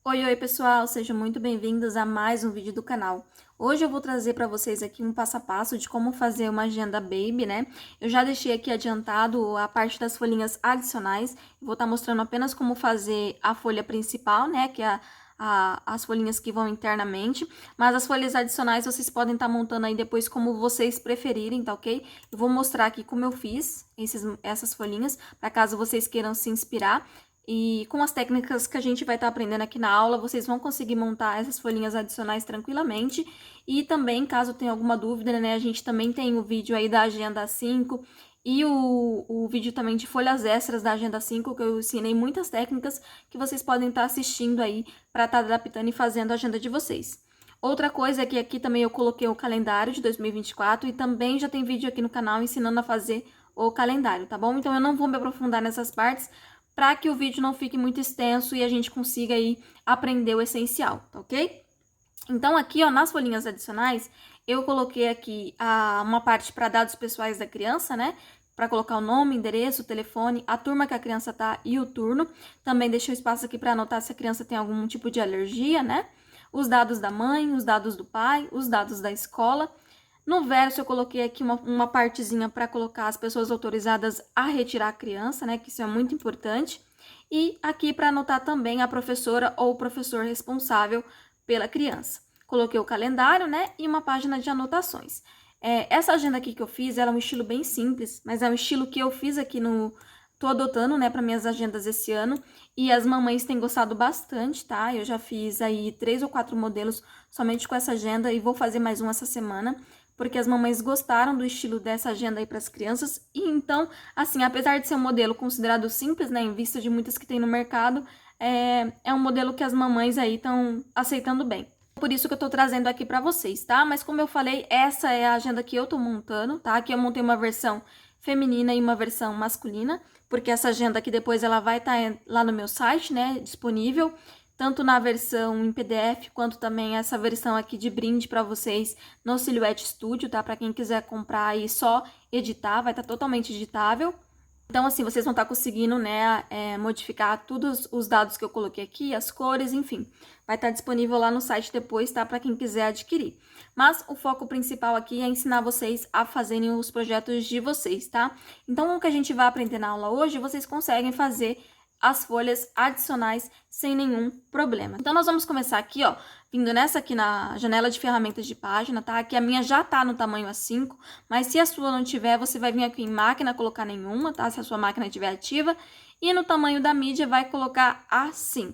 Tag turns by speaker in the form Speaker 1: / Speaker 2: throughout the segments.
Speaker 1: Oi, oi pessoal, sejam muito bem-vindos a mais um vídeo do canal. Hoje eu vou trazer para vocês aqui um passo a passo de como fazer uma agenda baby, né? Eu já deixei aqui adiantado a parte das folhinhas adicionais, vou estar mostrando apenas como fazer a folha principal, né? Que é as folhinhas que vão internamente, mas as folhas adicionais vocês podem estar montando aí depois como vocês preferirem, tá ok? Eu vou mostrar aqui como eu fiz essas folhinhas, para caso vocês queiram se inspirar. E com as técnicas que a gente vai estar aprendendo aqui na aula, vocês vão conseguir montar essas folhinhas adicionais tranquilamente. E também, caso tenha alguma dúvida, né, a gente também tem o vídeo aí da Agenda 5 e o vídeo também de folhas extras da Agenda 5, que eu ensinei muitas técnicas que vocês podem estar assistindo aí para estar adaptando e fazendo a agenda de vocês. Outra coisa é que aqui também eu coloquei o calendário de 2024 e também já tem vídeo aqui no canal ensinando a fazer o calendário, tá bom? Então eu não vou me aprofundar nessas partes, para que o vídeo não fique muito extenso e a gente consiga aí aprender o essencial, tá ok? Então aqui, ó, nas folhinhas adicionais, eu coloquei aqui uma parte para dados pessoais da criança, né? Para colocar o nome, endereço, telefone, a turma que a criança tá e o turno. Também deixei um espaço aqui para anotar se a criança tem algum tipo de alergia, né? Os dados da mãe, os dados do pai, os dados da escola. No verso, eu coloquei aqui uma partezinha para colocar as pessoas autorizadas a retirar a criança, né? Que isso é muito importante. E aqui para anotar também a professora ou o professor responsável pela criança. Coloquei o calendário, né? E uma página de anotações. Essa agenda aqui que eu fiz, ela é um estilo bem simples, mas é um estilo que eu fiz aqui no... Tô adotando, né, para minhas agendas esse ano. E as mamães têm gostado bastante, tá? Eu já fiz aí 3 ou 4 modelos somente com essa agenda e vou fazer mais um essa semana, porque as mamães gostaram do estilo dessa agenda aí para as crianças. E então, assim, apesar de ser um modelo considerado simples, né, em vista de muitas que tem no mercado, é um modelo que as mamães aí estão aceitando bem. Por isso que eu tô trazendo aqui para vocês, tá? Mas como eu falei, essa é a agenda que eu tô montando, tá? Aqui eu montei uma versão feminina e uma versão masculina, porque essa agenda aqui depois ela vai estar lá no meu site, né, disponível, tanto na versão em PDF, quanto também essa versão aqui de brinde para vocês no Silhouette Studio, tá? Para quem quiser comprar e só editar, vai estar totalmente editável. Então, assim, vocês vão estar conseguindo, né, modificar todos os dados que eu coloquei aqui, as cores, enfim. Vai estar disponível lá no site depois, tá? Para quem quiser adquirir. Mas o foco principal aqui é ensinar vocês a fazerem os projetos de vocês, tá? Então, o que a gente vai aprender na aula hoje, vocês conseguem fazer as folhas adicionais sem nenhum problema. Então, nós vamos começar aqui, ó, vindo nessa aqui na janela de ferramentas de página, tá? Aqui a minha já tá no tamanho A5, mas se a sua não tiver, você vai vir aqui em máquina, colocar nenhuma, tá? Se a sua máquina estiver ativa. E no tamanho da mídia, vai colocar A5,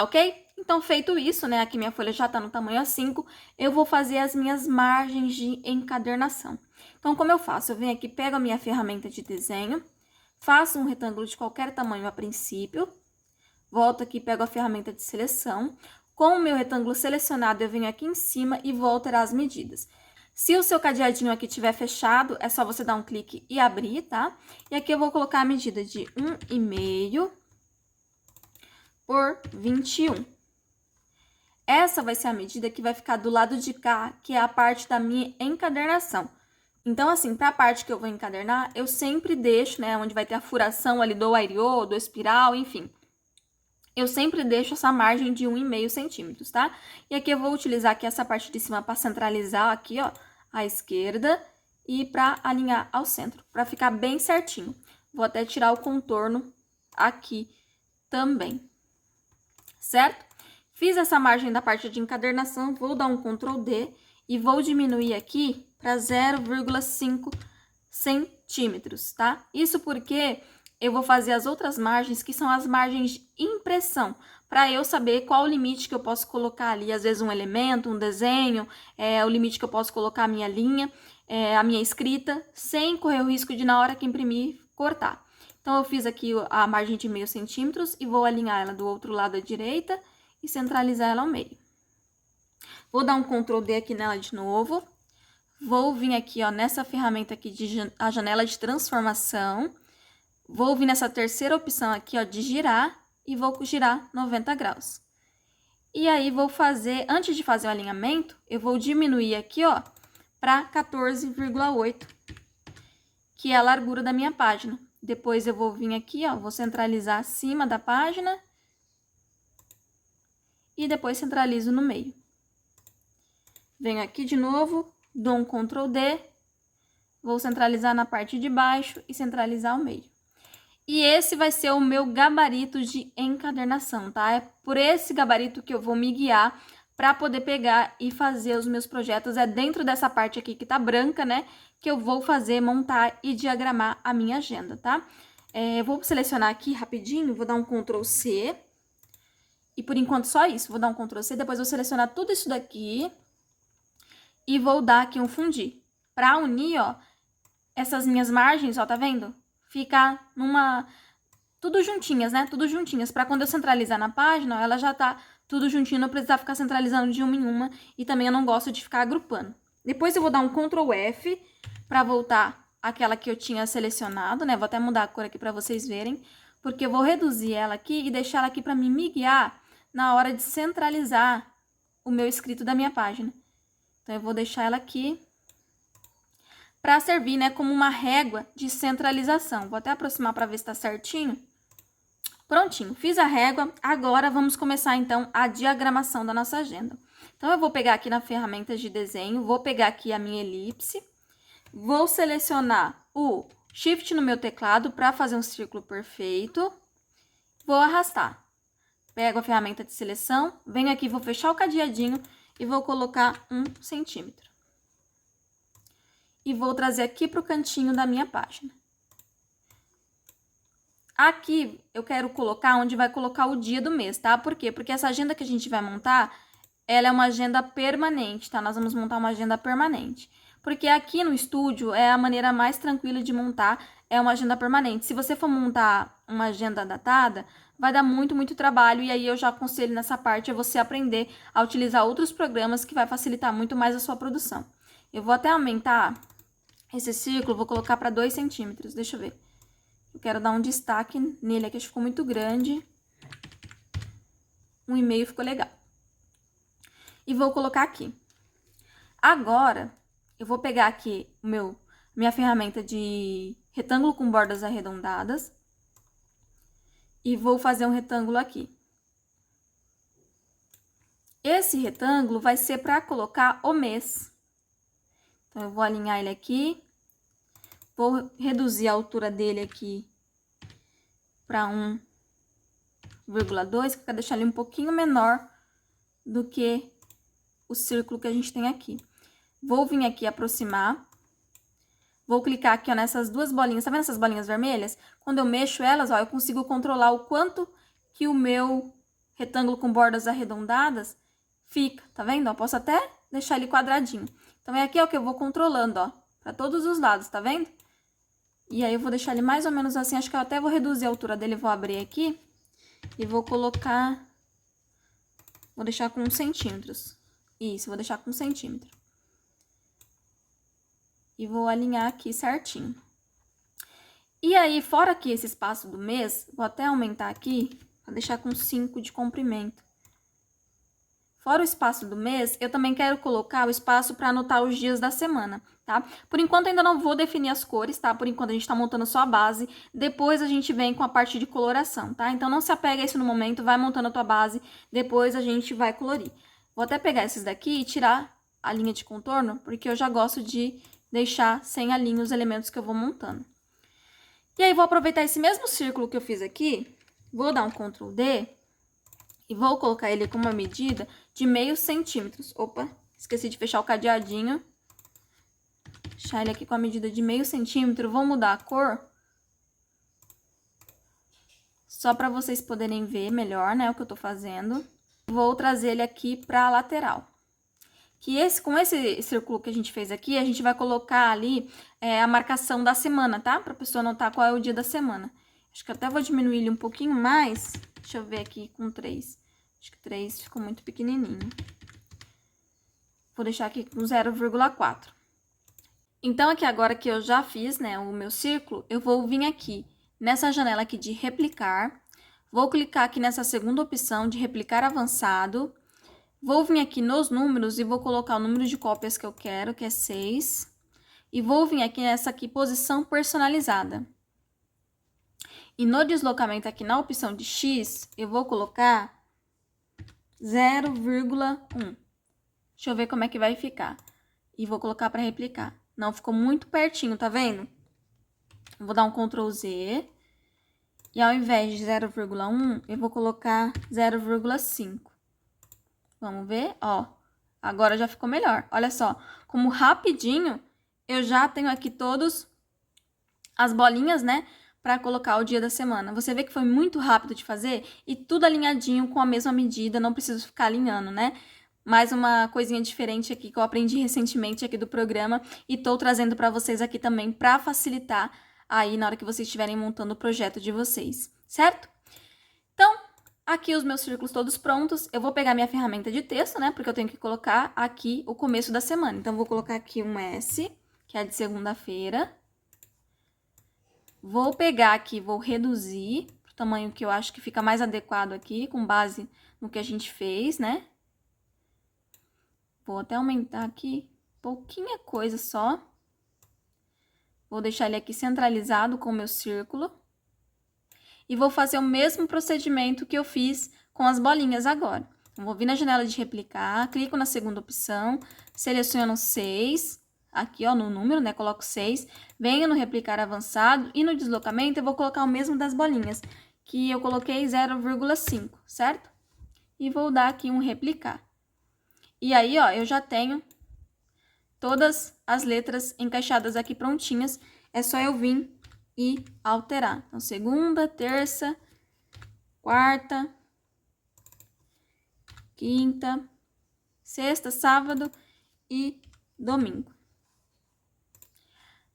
Speaker 1: ok? Então, feito isso, né? Aqui minha folha já tá no tamanho A5, eu vou fazer as minhas margens de encadernação. Então, como eu faço? Eu venho aqui, pego a minha ferramenta de desenho, faço um retângulo de qualquer tamanho a princípio, volto aqui, pego a ferramenta de seleção. Com o meu retângulo selecionado, eu venho aqui em cima e vou alterar as medidas. Se o seu cadeadinho aqui estiver fechado, é só você dar um clique e abrir, tá? E aqui eu vou colocar a medida de 1,5 por 21. Essa vai ser a medida que vai ficar do lado de cá, que é a parte da minha encadernação. Então, assim, para a parte que eu vou encadernar, eu sempre deixo, né, onde vai ter a furação ali do aireô, do espiral, enfim. Eu sempre deixo essa margem de 1,5 centímetros, tá? E aqui eu vou utilizar aqui essa parte de cima para centralizar aqui, ó, a esquerda e para alinhar ao centro, para ficar bem certinho. Vou até tirar o contorno aqui também, certo? Fiz essa margem da parte de encadernação, vou dar um Ctrl D e vou diminuir aqui para 0,5 centímetros, tá? Isso porque eu vou fazer as outras margens, que são as margens de impressão, para eu saber qual o limite que eu posso colocar ali, às vezes um elemento, um desenho, o limite que eu posso colocar a minha linha, a minha escrita, sem correr o risco de, na hora que imprimir, cortar. Então, eu fiz aqui a margem de 0,5 centímetros e vou alinhar ela do outro lado à direita e centralizar ela ao meio. Vou dar um Ctrl D aqui nela de novo. Vou vir aqui, ó, nessa ferramenta aqui a janela de transformação. Vou vir nessa terceira opção aqui, ó, de girar e vou girar 90 graus. E aí, vou fazer, antes de fazer o alinhamento, eu vou diminuir aqui, ó, para 14,8, que é a largura da minha página. Depois, eu vou vir aqui, ó, vou centralizar acima da página e depois centralizo no meio. Venho aqui de novo, dou um Ctrl D, vou centralizar na parte de baixo e centralizar o meio. E esse vai ser o meu gabarito de encadernação, tá? É por esse gabarito que eu vou me guiar para poder pegar e fazer os meus projetos. É dentro dessa parte aqui que tá branca, né? Que eu vou fazer, montar e diagramar a minha agenda, tá? Eu vou selecionar aqui rapidinho, vou dar um Ctrl C. E por enquanto só isso, vou dar um Ctrl C, depois vou selecionar tudo isso daqui e vou dar aqui um fundir. Para unir, ó, essas minhas margens, ó, tá vendo? Ficar tudo juntinhas, né? Tudo juntinhas. Para quando eu centralizar na página, ó, ela já tá tudo juntinho, não precisar ficar centralizando de uma em uma. E também eu não gosto de ficar agrupando. Depois eu vou dar um Ctrl F para voltar àquela que eu tinha selecionado, né? Vou até mudar a cor aqui para vocês verem. Porque eu vou reduzir ela aqui e deixar ela aqui para me guiar na hora de centralizar o meu escrito da minha página. Então, eu vou deixar ela aqui para servir, né, como uma régua de centralização. Vou até aproximar para ver se tá certinho. Prontinho, fiz a régua. Agora, vamos começar, então, a diagramação da nossa agenda. Então, eu vou pegar aqui na ferramenta de desenho, vou pegar aqui a minha elipse, vou selecionar o Shift no meu teclado para fazer um círculo perfeito. Vou arrastar. Pego a ferramenta de seleção, venho aqui, vou fechar o cadeadinho e vou colocar 1 centímetro. E vou trazer aqui para o cantinho da minha página. Aqui eu quero colocar onde vai colocar o dia do mês, tá? Por quê? Porque essa agenda que a gente vai montar, ela é uma agenda permanente, tá? Nós vamos montar uma agenda permanente. Porque aqui no estúdio é a maneira mais tranquila de montar, é uma agenda permanente. Se você for montar uma agenda datada, vai dar muito trabalho, e aí eu já aconselho nessa parte a você aprender a utilizar outros programas que vai facilitar muito mais a sua produção. Eu vou até aumentar esse círculo, vou colocar para 2 centímetros, deixa eu ver. Eu quero dar um destaque nele aqui, acho que ficou muito grande. 1,5 ficou legal. E vou colocar aqui. Agora, eu vou pegar aqui minha ferramenta de retângulo com bordas arredondadas. E vou fazer um retângulo aqui. Esse retângulo vai ser para colocar o mês. Então, eu vou alinhar ele aqui. Vou reduzir a altura dele aqui para 1,2, para deixar ele um pouquinho menor do que o círculo que a gente tem aqui. Vou vir aqui aproximar. Vou clicar aqui, ó, nessas duas bolinhas. Tá vendo essas bolinhas vermelhas? Quando eu mexo elas, ó, eu consigo controlar o quanto que o meu retângulo com bordas arredondadas fica. Tá vendo? Eu posso até deixar ele quadradinho. Então, é aqui, ó, que eu vou controlando, ó, para todos os lados, tá vendo? E aí, eu vou deixar ele mais ou menos assim. Acho que eu até vou reduzir a altura dele. Vou abrir aqui e vou colocar... Vou deixar com 1 centímetros. Isso, vou deixar com 1 centímetro. E vou alinhar aqui certinho. E aí, fora aqui esse espaço do mês, vou até aumentar aqui, para deixar com 5 de comprimento. Fora o espaço do mês, eu também quero colocar o espaço para anotar os dias da semana, tá? Por enquanto, ainda não vou definir as cores, tá? Por enquanto, a gente tá montando só a base. Depois, a gente vem com a parte de coloração, tá? Então, não se apega a isso no momento, vai montando a tua base. Depois, a gente vai colorir. Vou até pegar esses daqui e tirar a linha de contorno, porque eu já gosto de deixar sem a linha os elementos que eu vou montando. E aí, vou aproveitar esse mesmo círculo que eu fiz aqui, vou dar um Ctrl D e vou colocar ele com uma medida de 0,5 centímetros. Opa, esqueci de fechar o cadeadinho. Deixar ele aqui com a medida de 0,5 centímetro. Vou mudar a cor. Só para vocês poderem ver melhor, né, o que eu tô fazendo. Vou trazer ele aqui para a lateral. Com esse círculo que a gente fez aqui, a gente vai colocar ali a marcação da semana, tá? Pra pessoa notar qual é o dia da semana. Acho que até vou diminuir ele um pouquinho mais. Deixa eu ver aqui com 3. Acho que 3 ficou muito pequenininho. Vou deixar aqui com 0,4. Então, aqui agora que eu já fiz, né, o meu círculo, eu vou vir aqui nessa janela aqui de replicar. Vou clicar aqui nessa segunda opção de replicar avançado. Vou vir aqui nos números e vou colocar o número de cópias que eu quero, que é 6. E vou vir aqui nessa aqui, posição personalizada. E no deslocamento aqui na opção de X, eu vou colocar 0,1. Deixa eu ver como é que vai ficar. E vou colocar para replicar. Não, ficou muito pertinho, tá vendo? Vou dar um Ctrl Z. E ao invés de 0,1, eu vou colocar 0,5. Vamos ver? Ó, agora já ficou melhor. Olha só, como rapidinho eu já tenho aqui todos as bolinhas, né? Para colocar o dia da semana. Você vê que foi muito rápido de fazer e tudo alinhadinho com a mesma medida, não preciso ficar alinhando, né? Mais uma coisinha diferente aqui que eu aprendi recentemente aqui do programa e tô trazendo para vocês aqui também para facilitar aí na hora que vocês estiverem montando o projeto de vocês, certo? Então, aqui os meus círculos todos prontos. Eu vou pegar minha ferramenta de texto, né? Porque eu tenho que colocar aqui o começo da semana. Então, vou colocar aqui um S, que é de segunda-feira. Vou pegar aqui, vou reduzir pro tamanho que eu acho que fica mais adequado aqui, com base no que a gente fez, né? Vou até aumentar aqui pouquinha coisa só. Vou deixar ele aqui centralizado com o meu círculo. E vou fazer o mesmo procedimento que eu fiz com as bolinhas agora. Então, vou vir na janela de replicar, clico na segunda opção, seleciono 6, aqui ó, no número, né, coloco 6, venho no replicar avançado e no deslocamento eu vou colocar o mesmo das bolinhas, que eu coloquei 0,5, certo? E vou dar aqui um replicar. E aí, ó, eu já tenho todas as letras encaixadas aqui prontinhas, é só eu vir e alterar. Então, segunda, terça, quarta, quinta, sexta, sábado e domingo.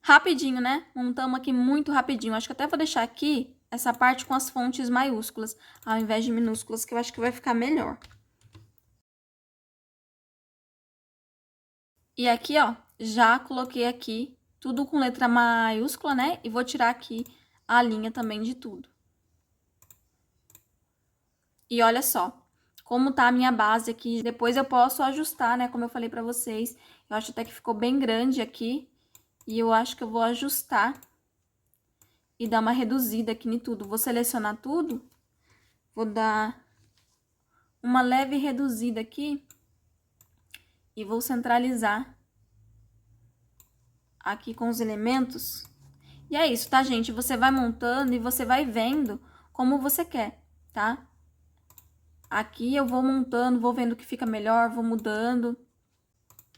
Speaker 1: Rapidinho, né? Montamos aqui muito rapidinho. Acho que até vou deixar aqui essa parte com as fontes maiúsculas, ao invés de minúsculas, que eu acho que vai ficar melhor. E aqui, ó, já coloquei aqui tudo com letra maiúscula, né? E vou tirar aqui a linha também de tudo. E olha só, como tá a minha base aqui. Depois eu posso ajustar, né? Como eu falei pra vocês. Eu acho até que ficou bem grande aqui. E eu acho que eu vou ajustar e dar uma reduzida aqui em tudo. Vou selecionar tudo. Vou dar uma leve reduzida aqui. E vou centralizar aqui com os elementos. E é isso, tá, gente? Você vai montando e você vai vendo como você quer, tá? Aqui eu vou montando, vou vendo o que fica melhor, vou mudando.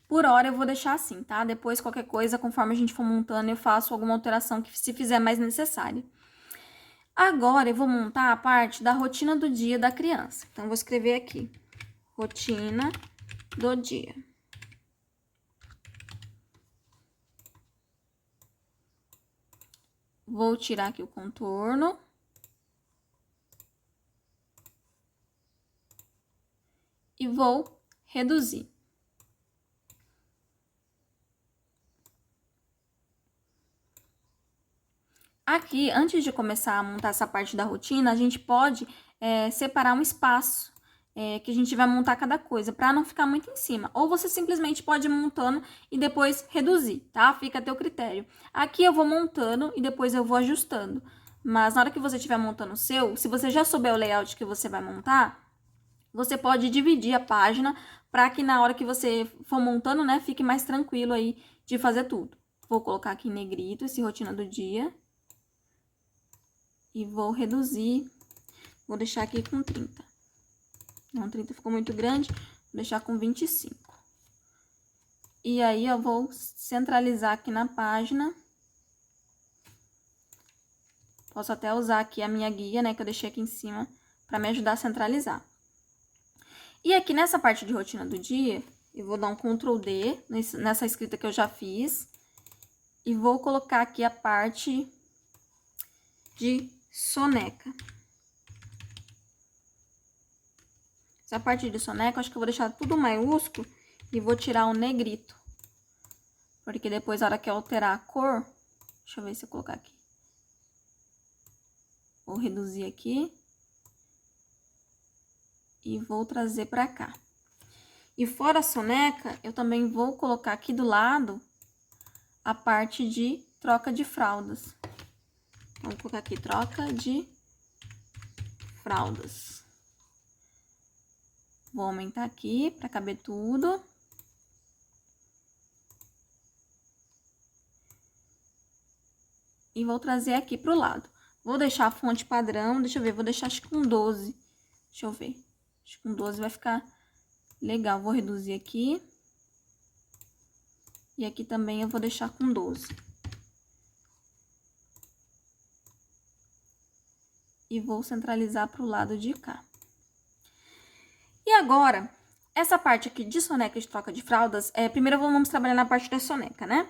Speaker 1: Por hora eu vou deixar assim, tá? Depois qualquer coisa, conforme a gente for montando, eu faço alguma alteração que se fizer mais necessária. Agora eu vou montar a parte da rotina do dia da criança. Então, eu vou escrever aqui, rotina do dia. Vou tirar aqui o contorno. E vou reduzir. Aqui, antes de começar a montar essa parte da rotina, a gente pode separar um espaço que a gente vai montar cada coisa, para não ficar muito em cima. Ou você simplesmente pode ir montando e depois reduzir, tá? Fica a teu critério. Aqui eu vou montando e depois eu vou ajustando. Mas na hora que você estiver montando o seu, se você já souber o layout que você vai montar, você pode dividir a página para que na hora que você for montando, né, fique mais tranquilo aí de fazer tudo. Vou colocar aqui em negrito esse rotina do dia. E vou reduzir, vou deixar aqui com 30. Não, 30 ficou muito grande, vou deixar com 25. E aí, eu vou centralizar aqui na página. Posso até usar aqui a minha guia, né, que eu deixei aqui em cima, para me ajudar a centralizar. E aqui nessa parte de rotina do dia, eu vou dar um Ctrl D nessa escrita que eu já fiz. E vou colocar aqui a parte de soneca. Essa parte de soneca, acho que eu vou deixar tudo maiúsculo e vou tirar o negrito. Porque depois, na hora que eu alterar a cor, deixa eu ver se eu colocar aqui. Vou reduzir aqui. E vou trazer pra cá. E fora a soneca, eu também vou colocar aqui do lado a parte de troca de fraldas. Vou colocar aqui, troca de fraldas. Vou aumentar aqui para caber tudo. E vou trazer aqui pro lado. Vou deixar a fonte padrão, deixa eu ver, vou deixar acho que com 12. Deixa eu ver. Acho que com 12 vai ficar legal. Vou reduzir aqui. E aqui também eu vou deixar com 12. E vou centralizar pro lado de cá. E agora, essa parte aqui de soneca de troca de fraldas, primeiro vamos trabalhar na parte da soneca, né?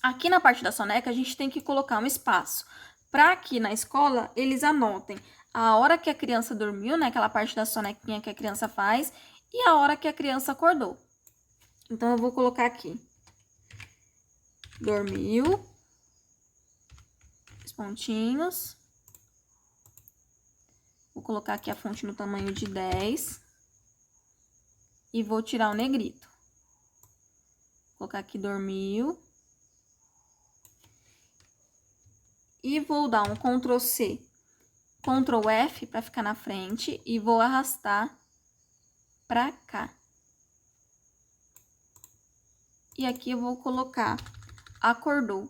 Speaker 1: Aqui na parte da soneca, a gente tem que colocar um espaço para que na escola eles anotem a hora que a criança dormiu, né? Aquela parte da sonequinha que a criança faz, e a hora que a criança acordou. Então, eu vou colocar aqui. Dormiu. Os pontinhos. Vou colocar aqui a fonte no tamanho de 10. E vou tirar o negrito. Vou colocar aqui, dormiu. E vou dar um Ctrl C, Ctrl F para ficar na frente e vou arrastar para cá. E aqui eu vou colocar acordou.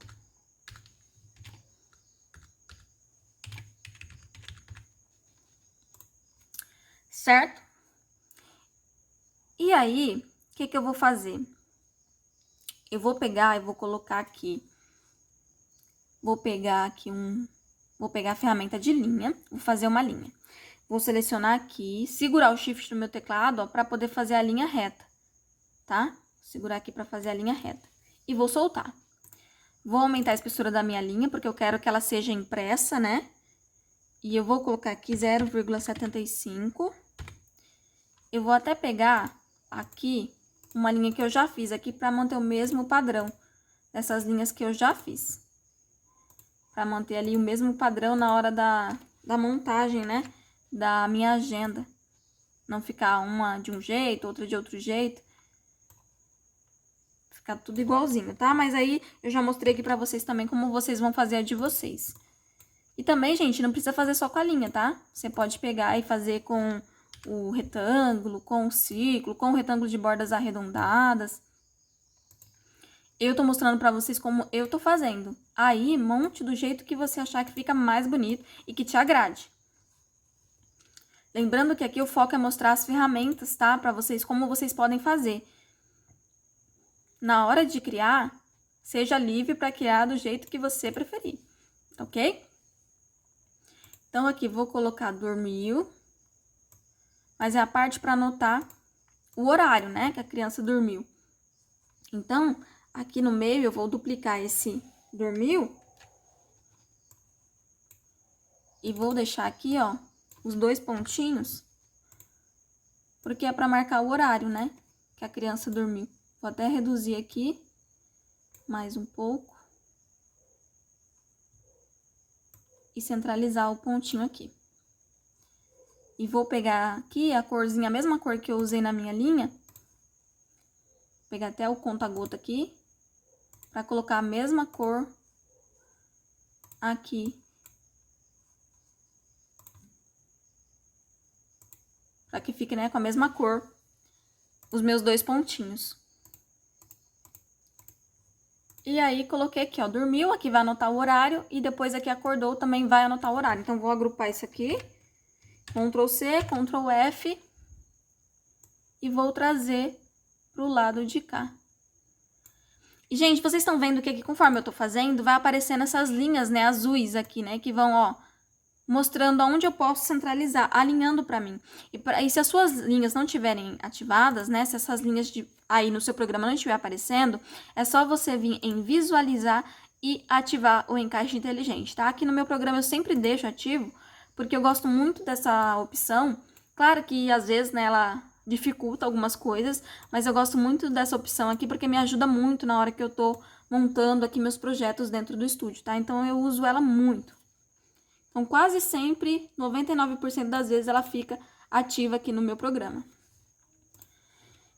Speaker 1: Certo? E aí, o que eu vou fazer? Eu vou pegar e vou colocar aqui. Vou pegar aqui Vou pegar a ferramenta de linha, vou fazer uma linha. Vou selecionar aqui, segurar o Shift no meu teclado, ó, para poder fazer a linha reta, tá? Segurar aqui para fazer a linha reta. E vou soltar. Vou aumentar a espessura da minha linha, porque eu quero que ela seja impressa, né? E eu vou colocar aqui 0,75. Eu vou até pegar aqui uma linha que eu já fiz aqui para manter o mesmo padrão dessas linhas que eu já fiz. Para manter ali o mesmo padrão na hora da montagem, né? Da minha agenda. Não ficar uma de um jeito, outra de outro jeito. Ficar tudo igualzinho, tá? Mas aí eu já mostrei aqui pra vocês também como vocês vão fazer a de vocês. E também, gente, não precisa fazer só com a linha, tá? Você pode pegar e fazer com o retângulo, com o círculo, com o retângulo de bordas arredondadas. Eu tô mostrando pra vocês como eu tô fazendo. Aí, monte do jeito que você achar que fica mais bonito e que te agrade. Lembrando que aqui o foco é mostrar as ferramentas, tá? Pra vocês, como vocês podem fazer. Na hora de criar, seja livre pra criar do jeito que você preferir, ok? Então, aqui vou colocar dormiu. Mas é a parte pra anotar o horário, né? Que a criança dormiu. Então, aqui no meio, eu vou duplicar esse dormiu. E vou deixar aqui, ó, os 2 pontinhos. Porque é pra marcar o horário, né? Que a criança dormiu. Vou até reduzir aqui. Mais um pouco. E centralizar o pontinho aqui. E vou pegar aqui a corzinha, a mesma cor que eu usei na minha linha. Pegar até o conta-gota aqui. Pra colocar a mesma cor aqui. Pra que fique, né, com a mesma cor os meus 2 pontinhos. E aí, coloquei aqui, ó, dormiu, aqui vai anotar o horário. E depois aqui acordou, também vai anotar o horário. Então, vou agrupar isso aqui. Ctrl C, Ctrl F. E vou trazer pro lado de cá. E, gente, vocês estão vendo que aqui, conforme eu tô fazendo, vai aparecendo essas linhas, né, azuis aqui, né, que vão, ó, mostrando aonde eu posso centralizar, alinhando pra mim. E se as suas linhas não estiverem ativadas, né, se essas linhas aí no seu programa não estiver aparecendo, é só você vir em visualizar e ativar o encaixe inteligente, tá? Aqui no meu programa eu sempre deixo ativo, porque eu gosto muito dessa opção. Claro que às vezes, né, ela dificulta algumas coisas, mas eu gosto muito dessa opção aqui porque me ajuda muito na hora que eu tô montando aqui meus projetos dentro do estúdio, tá? Então eu uso ela muito. Então quase sempre, 99% das vezes ela fica ativa aqui no meu programa.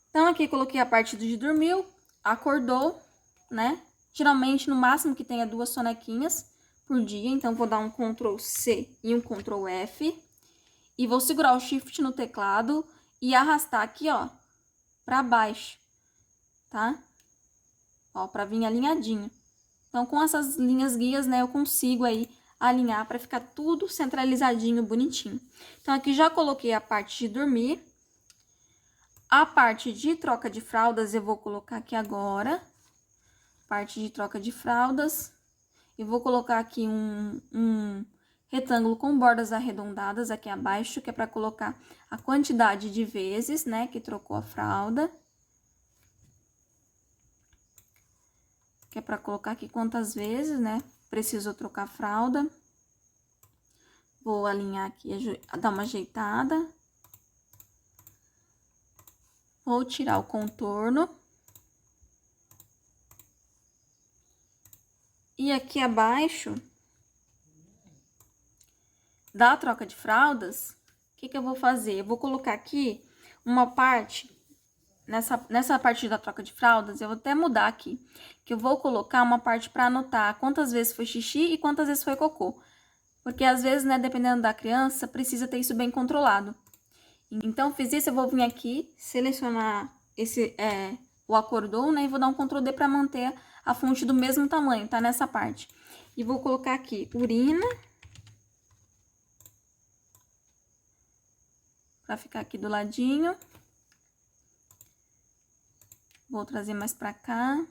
Speaker 1: Então aqui coloquei a parte de dormiu, acordou, né? Geralmente no máximo que tenha 2 sonequinhas por dia, então vou dar um Ctrl C e um Ctrl F. E vou segurar o Shift no teclado e arrastar aqui, ó, pra baixo, tá? Ó, pra vir alinhadinho. Então, com essas linhas guias, né, eu consigo aí alinhar pra ficar tudo centralizadinho, bonitinho. Então, aqui já coloquei a parte de dormir. A parte de troca de fraldas eu vou colocar aqui agora. Parte de troca de fraldas. E vou colocar aqui um retângulo com bordas arredondadas aqui abaixo, que é para colocar a quantidade de vezes, né, que trocou a fralda. Que é para colocar aqui quantas vezes, né, precisou trocar a fralda. Vou alinhar aqui, dar uma ajeitada. Vou tirar o contorno. E aqui abaixo da troca de fraldas, o que eu vou fazer? Eu vou colocar aqui uma parte, nessa parte da troca de fraldas, eu vou até mudar aqui, que eu vou colocar uma parte para anotar quantas vezes foi xixi e quantas vezes foi cocô. Porque às vezes, né, dependendo da criança, precisa ter isso bem controlado. Então, fiz isso, eu vou vir aqui, selecionar o acordou, né, e vou dar um Ctrl D para manter a fonte do mesmo tamanho, tá? Nessa parte. E vou colocar aqui urina. Pra ficar aqui do ladinho. Vou trazer mais pra cá.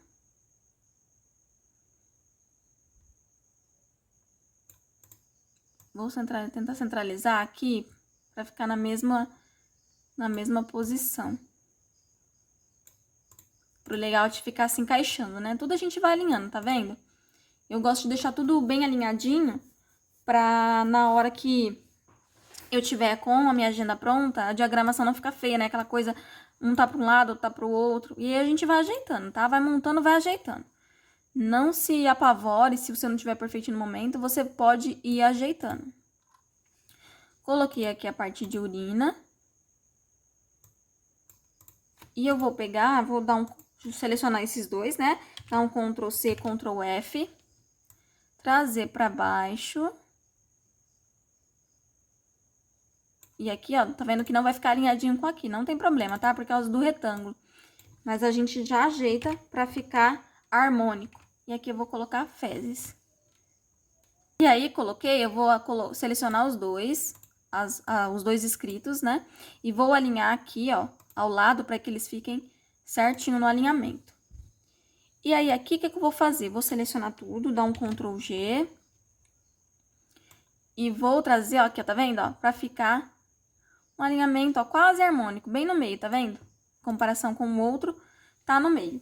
Speaker 1: Vou tentar centralizar aqui pra ficar na mesma posição. Pro layout ficar se encaixando, né? Tudo a gente vai alinhando, tá vendo? Eu gosto de deixar tudo bem alinhadinho pra na hora que eu tiver com a minha agenda pronta, a diagramação não fica feia, né? Aquela coisa, um tá para um lado, outro tá para o outro. E aí a gente vai ajeitando, tá? Vai montando, vai ajeitando. Não se apavore, se você não tiver perfeito no momento, você pode ir ajeitando. Coloquei aqui a parte de urina. E eu vou pegar, selecionar esses dois, né? Dar um Ctrl C, Ctrl F. Trazer para baixo. E aqui, ó, tá vendo que não vai ficar alinhadinho com aqui, não tem problema, tá? Por causa do retângulo. Mas a gente já ajeita pra ficar harmônico. E aqui eu vou colocar fezes. E aí, eu vou selecionar os dois, os dois escritos, né? E vou alinhar aqui, ó, ao lado pra que eles fiquem certinho no alinhamento. E aí, aqui, o que eu vou fazer? Vou selecionar tudo, dar um Ctrl G. E vou trazer, ó, aqui, ó, tá vendo, ó? Pra ficar um alinhamento, ó, quase harmônico, bem no meio, tá vendo? Em comparação com o outro, tá no meio.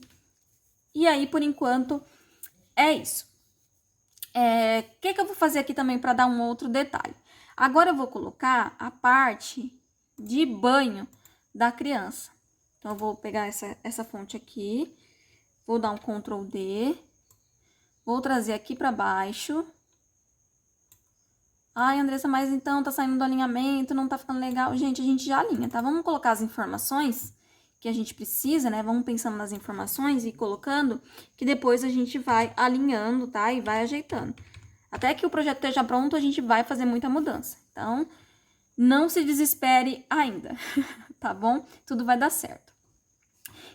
Speaker 1: E aí, por enquanto, é isso. O que eu vou fazer aqui também para dar um outro detalhe? Agora, eu vou colocar a parte de banho da criança. Então, eu vou pegar essa fonte aqui, vou dar um Ctrl D, vou trazer aqui para baixo. Ai, Andressa, mas então tá saindo do alinhamento, não tá ficando legal. Gente, a gente já alinha, tá? Vamos colocar as informações que a gente precisa, né? Vamos pensando nas informações e colocando, que depois a gente vai alinhando, tá? E vai ajeitando. Até que o projeto esteja pronto, a gente vai fazer muita mudança. Então, não se desespere ainda, tá bom? Tudo vai dar certo.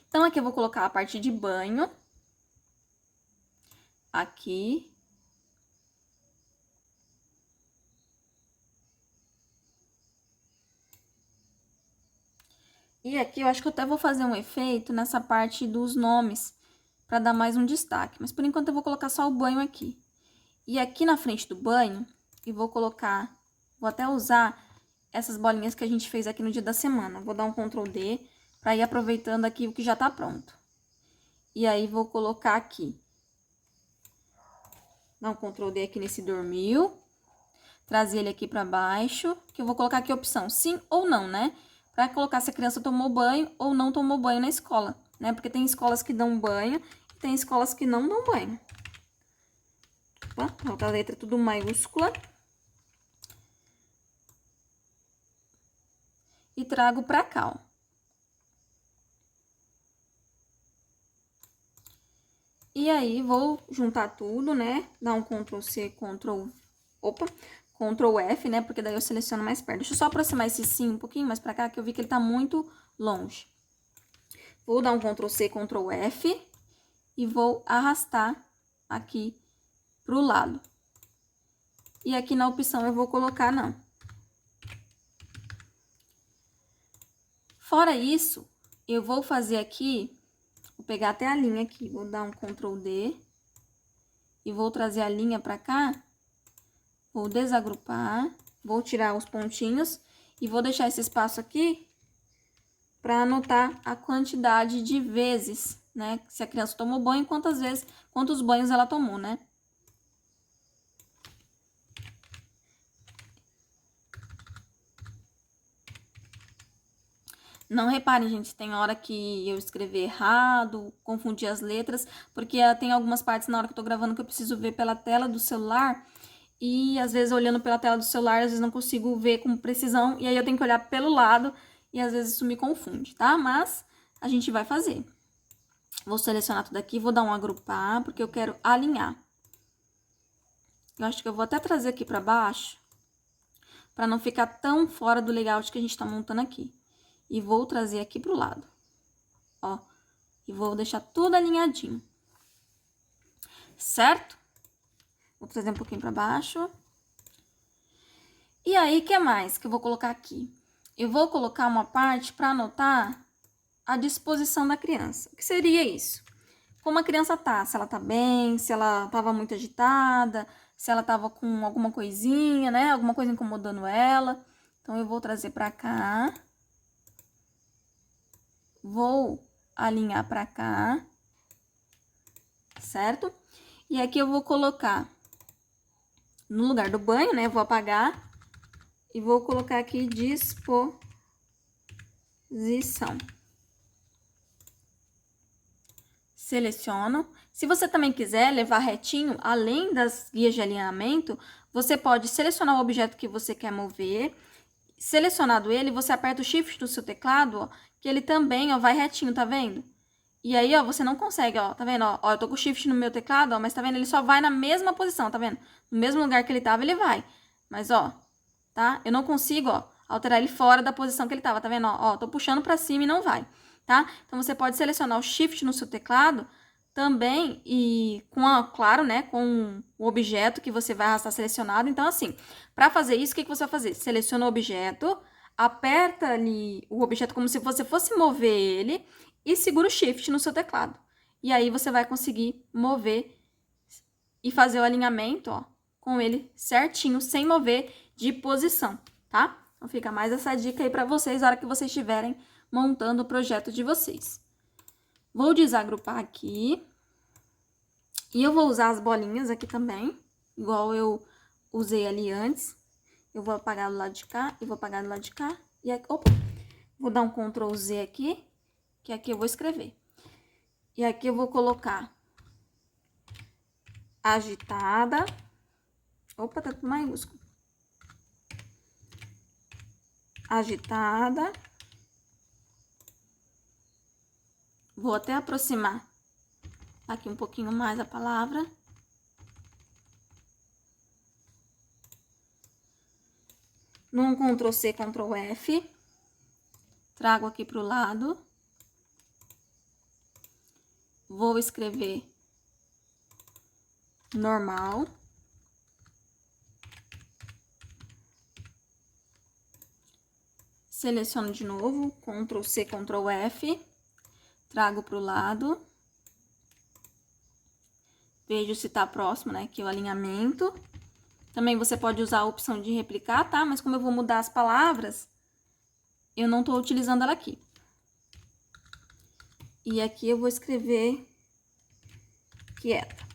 Speaker 1: Então, aqui eu vou colocar a parte de banho. Aqui. E aqui eu acho que eu até vou fazer um efeito nessa parte dos nomes, para dar mais um destaque. Mas por enquanto eu vou colocar só o banho aqui. E aqui na frente do banho, eu vou até usar essas bolinhas que a gente fez aqui no dia da semana. Vou dar um Ctrl D para ir aproveitando aqui o que já tá pronto. E aí, vou colocar aqui. Dar um Ctrl D aqui nesse dormiu. Trazer ele aqui para baixo, que eu vou colocar aqui a opção sim ou não, né? Para colocar se a criança tomou banho ou não tomou banho na escola, né? Porque tem escolas que dão banho e tem escolas que não dão banho. Opa, outra letra tudo maiúscula. E trago para cá, ó. E aí, vou juntar tudo, né? Dar um Ctrl C, Ctrl Ctrl F, né? Porque daí eu seleciono mais perto. Deixa eu só aproximar esse sim um pouquinho mais pra cá, que eu vi que ele tá muito longe. Vou dar um Ctrl C, Ctrl F e vou arrastar aqui pro lado. E aqui na opção eu vou colocar não. Fora isso, eu vou fazer aqui, vou pegar até a linha aqui, vou dar um Ctrl D e vou trazer a linha pra cá, vou desagrupar, vou tirar os pontinhos e vou deixar esse espaço aqui para anotar a quantidade de vezes, né? Se a criança tomou banho, quantos banhos ela tomou, né? Não reparem, gente, tem hora que eu escrevi errado, confundi as letras, porque tem algumas partes na hora que eu tô gravando que eu preciso ver pela tela do celular, e às vezes olhando pela tela do celular, às vezes não consigo ver com precisão, e aí eu tenho que olhar pelo lado, e às vezes isso me confunde, tá? Mas a gente vai fazer. Vou selecionar tudo aqui, vou dar um agrupar, porque eu quero alinhar. Eu acho que eu vou até trazer aqui pra baixo, pra não ficar tão fora do layout que a gente tá montando aqui. E vou trazer aqui pro lado, ó. E vou deixar tudo alinhadinho. Certo? Vou trazer um pouquinho pra baixo. E aí, o que mais que eu vou colocar aqui? Eu vou colocar uma parte pra anotar a disposição da criança. O que seria isso? Como a criança tá, se ela tá bem, se ela tava muito agitada, se ela tava com alguma coisinha, né? Alguma coisa incomodando ela. Então, eu vou trazer pra cá. Vou alinhar pra cá, certo? E aqui eu vou colocar no lugar do banho, né? Vou apagar e vou colocar aqui disposição. Seleciono. Se você também quiser levar retinho, além das guias de alinhamento, você pode selecionar o objeto que você quer mover. Selecionado ele, você aperta o Shift do seu teclado, ó, que ele também, ó, vai retinho, tá vendo? E aí, ó, você não consegue, ó, tá vendo? Ó, eu tô com o Shift no meu teclado, ó, mas tá vendo? Ele só vai na mesma posição, tá vendo? No mesmo lugar que ele tava, ele vai. Mas, ó, tá? Eu não consigo, ó, alterar ele fora da posição que ele tava, tá vendo? Ó, tô puxando pra cima e não vai, tá? Então, você pode selecionar o Shift no seu teclado também e claro, né, com o objeto que você vai arrastar selecionado. Então, assim, para fazer isso, o que você vai fazer? Seleciona o objeto, aperta ali o objeto como se você fosse mover ele e segura o Shift no seu teclado. E aí você vai conseguir mover e fazer o alinhamento, ó, com ele certinho, sem mover de posição, tá? Então fica mais essa dica aí para vocês na hora que vocês estiverem montando o projeto de vocês. Vou desagrupar aqui. E eu vou usar as bolinhas aqui também, igual eu usei ali antes. Eu vou apagar do lado de cá e vou apagar do lado de cá. E aqui, opa, vou dar um Ctrl Z aqui, que aqui eu vou escrever. E aqui eu vou colocar agitada. Opa, tá tudo maiúsculo. Agitada. Vou até aproximar aqui um pouquinho mais a palavra. Num Ctrl C, Ctrl F. Trago aqui pro lado. Vou escrever normal. Seleciono de novo, Ctrl C, Ctrl F. Trago pro lado. Vejo se tá próximo, né, aqui o alinhamento. Também você pode usar a opção de replicar, tá? Mas como eu vou mudar as palavras, eu não tô utilizando ela aqui. E aqui eu vou escrever quieta.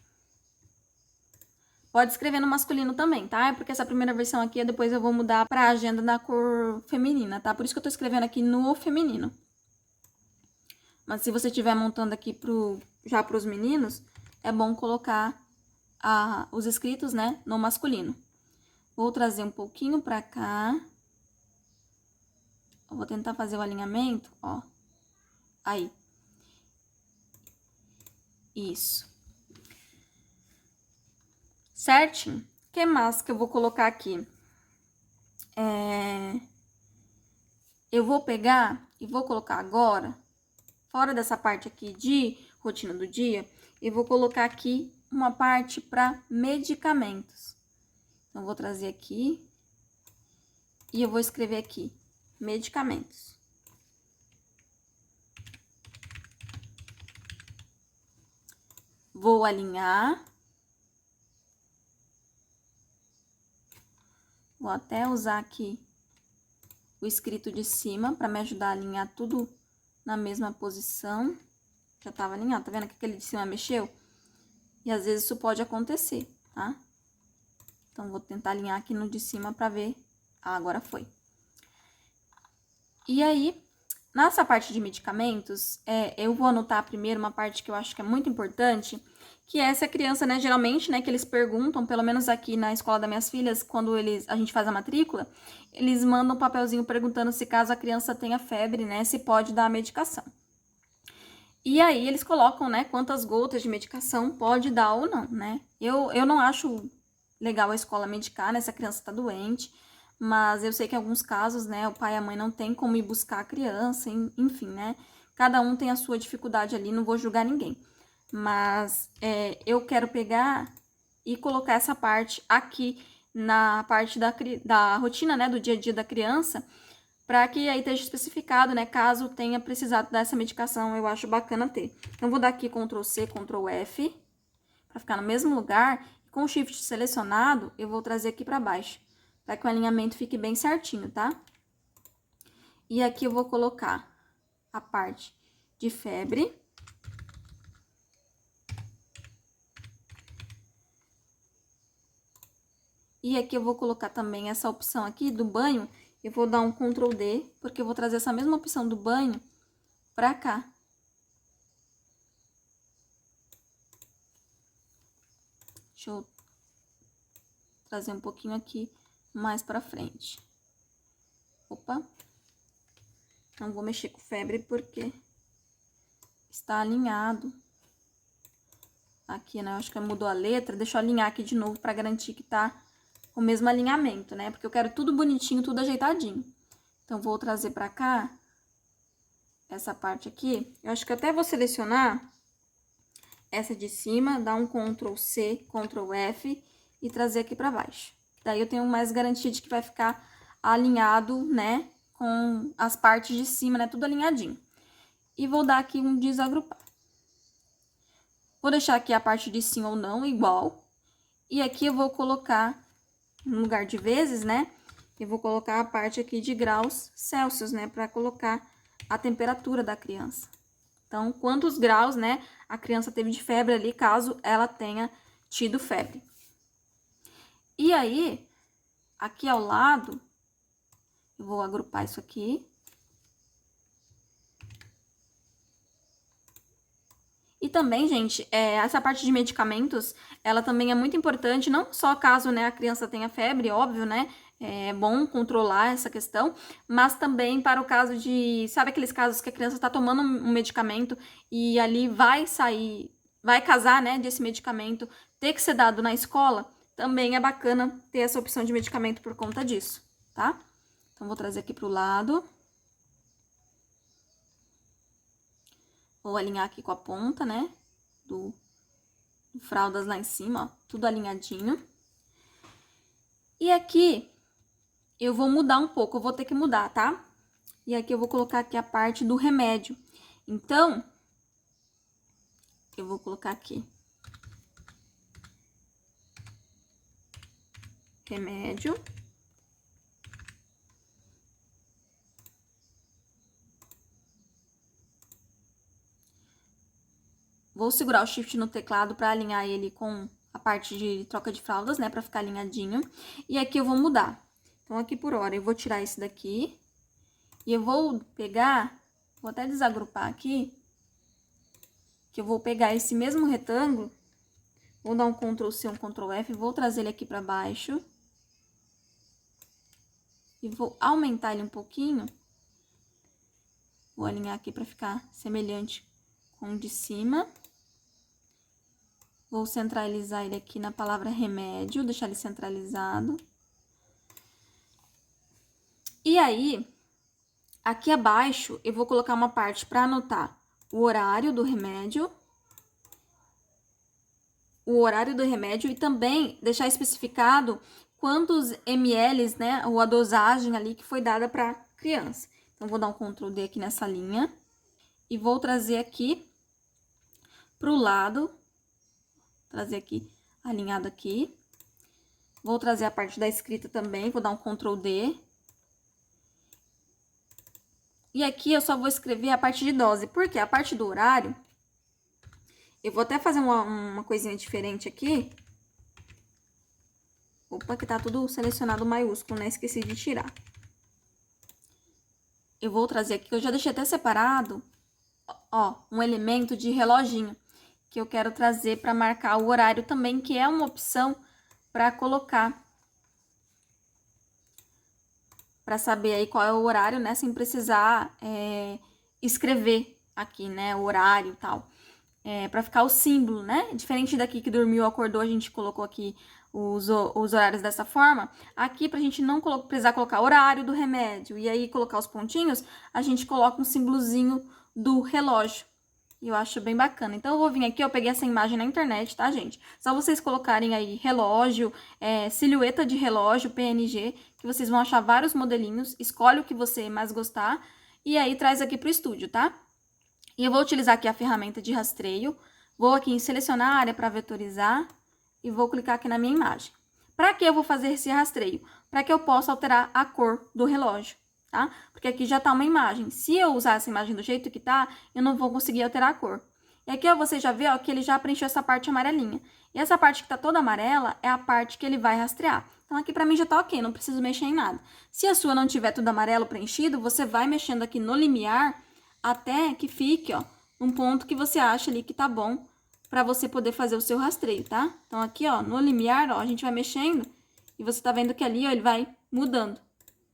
Speaker 1: Pode escrever no masculino também, tá? É porque essa primeira versão aqui, depois eu vou mudar pra agenda da cor feminina, tá? Por isso que eu tô escrevendo aqui no feminino. Mas se você estiver montando aqui já pros meninos, é bom colocar os escritos, né, no masculino. Vou trazer um pouquinho pra cá. Eu vou tentar fazer o alinhamento, ó. Aí. Isso. Certinho. O que mais que eu vou colocar aqui? Eu vou pegar e vou colocar agora, fora dessa parte aqui de rotina do dia, eu vou colocar aqui uma parte para medicamentos. Então, eu vou trazer aqui e eu vou escrever aqui, medicamentos. Vou alinhar. Vou até usar aqui o escrito de cima para me ajudar a alinhar tudo na mesma posição. Já tava alinhado, tá vendo que aquele de cima mexeu? E às vezes isso pode acontecer, tá? Então, vou tentar alinhar aqui no de cima para ver. Ah, agora foi. E aí, nessa parte de medicamentos, eu vou anotar primeiro uma parte que eu acho que é muito importante, que é essa criança, né, geralmente, né, que eles perguntam, pelo menos aqui na escola das minhas filhas, quando a gente faz a matrícula, eles mandam um papelzinho perguntando se caso a criança tenha febre, né, se pode dar a medicação. E aí, eles colocam, né, quantas gotas de medicação pode dar ou não, né. Eu não acho legal a escola medicar, né, se a criança tá doente, mas eu sei que em alguns casos, né, o pai e a mãe não tem como ir buscar a criança, enfim, né, cada um tem a sua dificuldade ali, não vou julgar ninguém. Mas eu quero pegar e colocar essa parte aqui na parte da rotina, né, do dia a dia da criança, para que aí esteja especificado, né, caso tenha precisado dessa medicação, eu acho bacana ter. Então, vou dar aqui Ctrl C, Ctrl F, para ficar no mesmo lugar, e com o Shift selecionado, eu vou trazer aqui para baixo, para que o alinhamento fique bem certinho, tá? E aqui eu vou colocar a parte de febre. E aqui eu vou colocar também essa opção aqui do banho, eu vou dar um Ctrl D, porque eu vou trazer essa mesma opção do banho pra cá. Deixa eu trazer um pouquinho aqui mais pra frente. Opa. Não vou mexer com febre porque está alinhado. Aqui, né, eu acho que mudou a letra, deixa eu alinhar aqui de novo pra garantir que tá o mesmo alinhamento, né? Porque eu quero tudo bonitinho, tudo ajeitadinho. Então, vou trazer pra cá essa parte aqui. Eu acho que até vou selecionar essa de cima, dar um Ctrl C, Ctrl F e trazer aqui pra baixo. Daí eu tenho mais garantia de que vai ficar alinhado, né, com as partes de cima, né, tudo alinhadinho. E vou dar aqui um desagrupar. Vou deixar aqui a parte de sim ou não igual. E aqui eu vou colocar, no lugar de vezes, né, eu vou colocar a parte aqui de graus Celsius, né, para colocar a temperatura da criança. Então, quantos graus, né, a criança teve de febre ali, caso ela tenha tido febre. E aí, aqui ao lado, eu vou agrupar isso aqui. E também, gente, essa parte de medicamentos, ela também é muito importante, não só caso, né, a criança tenha febre, óbvio, né, é bom controlar essa questão, mas também para o caso de, sabe aqueles casos que a criança está tomando um medicamento e ali vai sair, vai casar, né, desse medicamento, ter que ser dado na escola, também é bacana ter essa opção de medicamento por conta disso, tá? Então, vou trazer aqui pro lado. Vou alinhar aqui com a ponta, né, do fraldas lá em cima, ó, tudo alinhadinho. E aqui, eu vou mudar um pouco, eu vou ter que mudar, tá? E aqui eu vou colocar aqui a parte do remédio. Então, eu vou colocar aqui. Remédio. Vou segurar o Shift no teclado para alinhar ele com a parte de troca de fraldas, né, para ficar alinhadinho. E aqui eu vou mudar. Então, aqui por hora, eu vou tirar esse daqui. E eu vou pegar, vou até desagrupar aqui, que eu vou pegar esse mesmo retângulo, vou dar um Ctrl C, um Ctrl F, vou trazer ele aqui para baixo. E vou aumentar ele um pouquinho. Vou alinhar aqui para ficar semelhante com o de cima. Vou centralizar ele aqui na palavra remédio, deixar ele centralizado. E aí, aqui abaixo, eu vou colocar uma parte para anotar o horário do remédio. E também deixar especificado quantos ml, né, ou a dosagem ali que foi dada para criança. Então, vou dar um Ctrl D aqui nessa linha e vou trazer aqui para o lado, trazer aqui, alinhado aqui. Vou trazer a parte da escrita também, vou dar um Ctrl D. E aqui eu só vou escrever a parte de dose, porque a parte do horário, eu vou até fazer uma coisinha diferente aqui. Opa, que tá tudo selecionado maiúsculo, né? Esqueci de tirar. Eu vou trazer aqui, eu já deixei até separado, ó, um elemento de reloginho, que eu quero trazer para marcar o horário também, que é uma opção para colocar, para saber aí qual é o horário, né? Sem precisar escrever aqui, né? O horário e tal. Para ficar o símbolo, né? Diferente daqui que dormiu, acordou, a gente colocou aqui os horários dessa forma. Aqui, pra gente não precisar colocar horário do remédio e aí colocar os pontinhos, a gente coloca um símbolozinho do relógio. E eu acho bem bacana. Então, eu vou vir aqui, eu peguei essa imagem na internet, tá, gente? Só vocês colocarem aí relógio, silhueta de relógio, PNG, que vocês vão achar vários modelinhos. Escolhe o que você mais gostar e aí traz aqui pro estúdio, tá? E eu vou utilizar aqui a ferramenta de rastreio. Vou aqui em selecionar a área para vetorizar e vou clicar aqui na minha imagem. Para que eu vou fazer esse rastreio? Para que eu possa alterar a cor do relógio, tá? Porque aqui já tá uma imagem. Se eu usar essa imagem do jeito que tá, eu não vou conseguir alterar a cor. E aqui, ó, você já vê, ó, que ele já preencheu essa parte amarelinha. E essa parte que tá toda amarela é a parte que ele vai rastrear. Então, aqui pra mim já tá ok, não preciso mexer em nada. Se a sua não tiver tudo amarelo preenchido, você vai mexendo aqui no limiar até que fique, ó, um ponto que você acha ali que tá bom para você poder fazer o seu rastreio, tá? Então, aqui, ó, no limiar, ó, a gente vai mexendo e você tá vendo que ali, ó, ele vai mudando,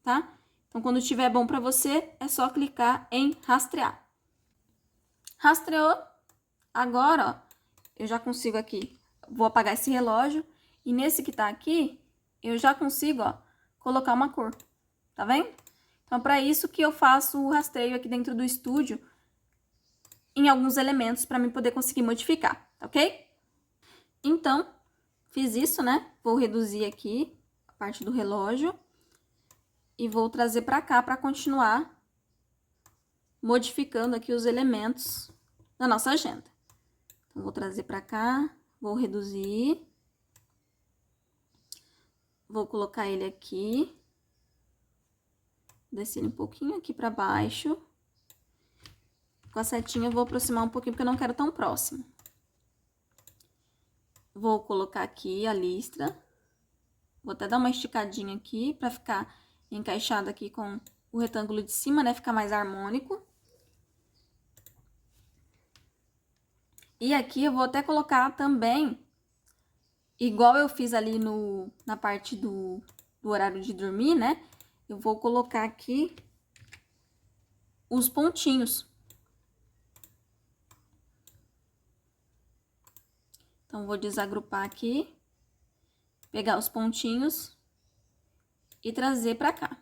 Speaker 1: tá? Então, quando estiver bom para você, é só clicar em rastrear. Rastreou. Agora, ó, eu já consigo aqui, vou apagar esse relógio e nesse que tá aqui, eu já consigo, ó, colocar uma cor, tá vendo? Então, para isso que eu faço o rastreio aqui dentro do estúdio em alguns elementos para mim poder conseguir modificar, tá ok? Então, fiz isso, né? Vou reduzir aqui a parte do relógio e vou trazer para cá para continuar modificando aqui os elementos da nossa agenda. Então, vou trazer para cá, vou reduzir, vou colocar ele aqui, descer um pouquinho aqui para baixo. Com a setinha eu vou aproximar um pouquinho, porque eu não quero tão próximo. Vou colocar aqui a listra. Vou até dar uma esticadinha aqui, pra ficar encaixado aqui com o retângulo de cima, né? Ficar mais harmônico. E aqui eu vou até colocar também, igual eu fiz ali na parte do horário de dormir, né? Eu vou colocar aqui os pontinhos. Então, vou desagrupar aqui, pegar os pontinhos e trazer pra cá.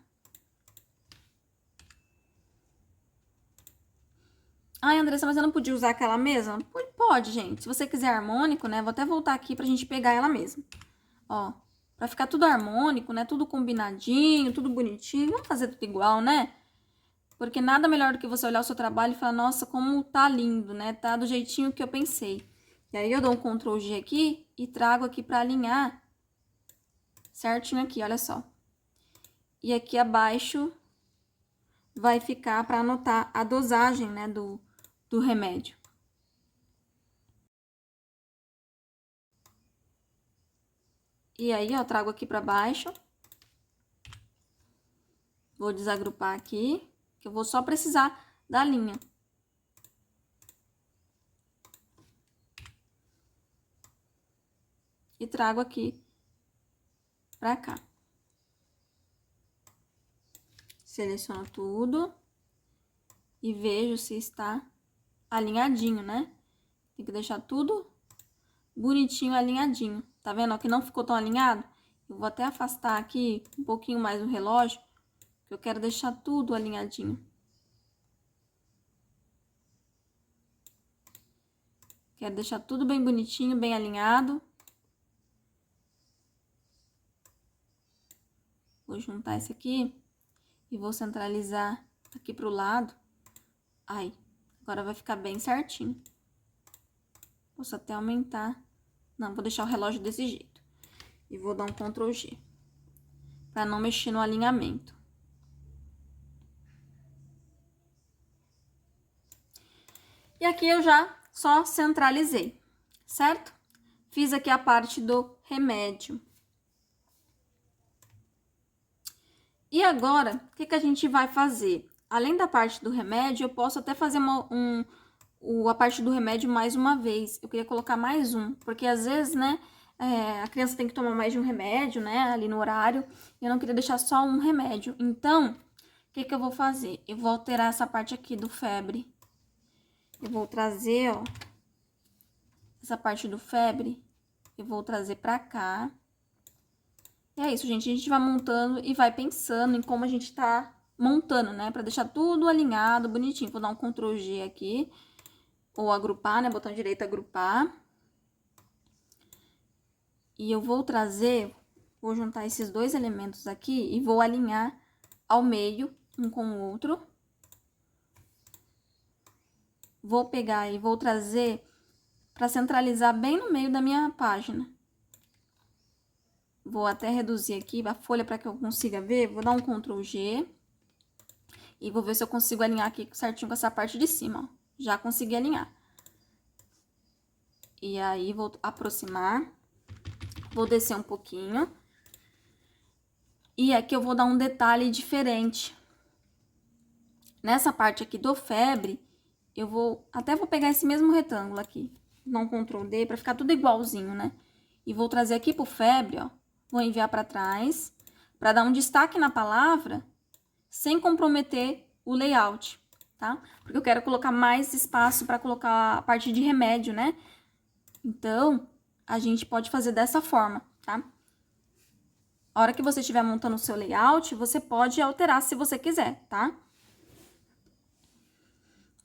Speaker 1: Ai, Andressa, mas eu não podia usar aquela mesma? Pode, gente. Se você quiser harmônico, né? Vou até voltar aqui pra gente pegar ela mesma. Ó, pra ficar tudo harmônico, né? Tudo combinadinho, tudo bonitinho. Vamos fazer tudo igual, né? Porque nada melhor do que você olhar o seu trabalho e falar, nossa, como tá lindo, né? Tá do jeitinho que eu pensei. E aí, eu dou um Ctrl G aqui e trago aqui pra alinhar certinho aqui, olha só. E aqui abaixo vai ficar pra anotar a dosagem, né, do remédio. E aí, ó, trago aqui pra baixo. Vou desagrupar aqui, que eu vou só precisar da linha. E trago aqui pra cá. Seleciono tudo e vejo se está alinhadinho, né? Tem que deixar tudo bonitinho, alinhadinho. Tá vendo? Ó, que não ficou tão alinhado? Eu vou até afastar aqui um pouquinho mais o relógio, Eu quero deixar tudo alinhadinho. Quero deixar tudo bem bonitinho, bem alinhado. Vou juntar esse aqui e vou centralizar aqui pro lado. Aí, agora vai ficar bem certinho. Posso até aumentar. Não, vou deixar o relógio desse jeito. E vou dar um Ctrl G. Pra não mexer no alinhamento. E aqui eu já só centralizei, certo? Fiz aqui a parte do remédio. E agora, o que a gente vai fazer? Além da parte do remédio, eu posso até fazer a parte do remédio mais uma vez. Eu queria colocar mais um, porque às vezes, né, a criança tem que tomar mais de um remédio, né, ali no horário. E eu não queria deixar só um remédio. Então, o que eu vou fazer? Eu vou alterar essa parte aqui do febre. Eu vou trazer, ó, essa parte do febre, eu vou trazer pra cá. E é isso, gente. A gente vai montando e vai pensando em como a gente tá montando, né? Pra deixar tudo alinhado, bonitinho. Vou dar um Ctrl G aqui. Ou agrupar, né? Botão direito, agrupar. E eu vou trazer, vou juntar esses dois elementos aqui e vou alinhar ao meio, um com o outro. Vou pegar e vou trazer pra centralizar bem no meio da minha página. Vou até reduzir aqui a folha para que eu consiga ver. Vou dar um Ctrl G. E vou ver se eu consigo alinhar aqui certinho com essa parte de cima, ó. Já consegui alinhar. E aí, vou aproximar. Vou descer um pouquinho. E aqui eu vou dar um detalhe diferente. Nessa parte aqui do febre, eu vou pegar esse mesmo retângulo aqui. Vou dar um Ctrl D para ficar tudo igualzinho, né? E vou trazer aqui pro febre, ó. Vou enviar para trás, para dar um destaque na palavra, sem comprometer o layout, tá? Porque eu quero colocar mais espaço para colocar a parte de remédio, né? Então, a gente pode fazer dessa forma, tá? A hora que você estiver montando o seu layout, você pode alterar se você quiser, tá?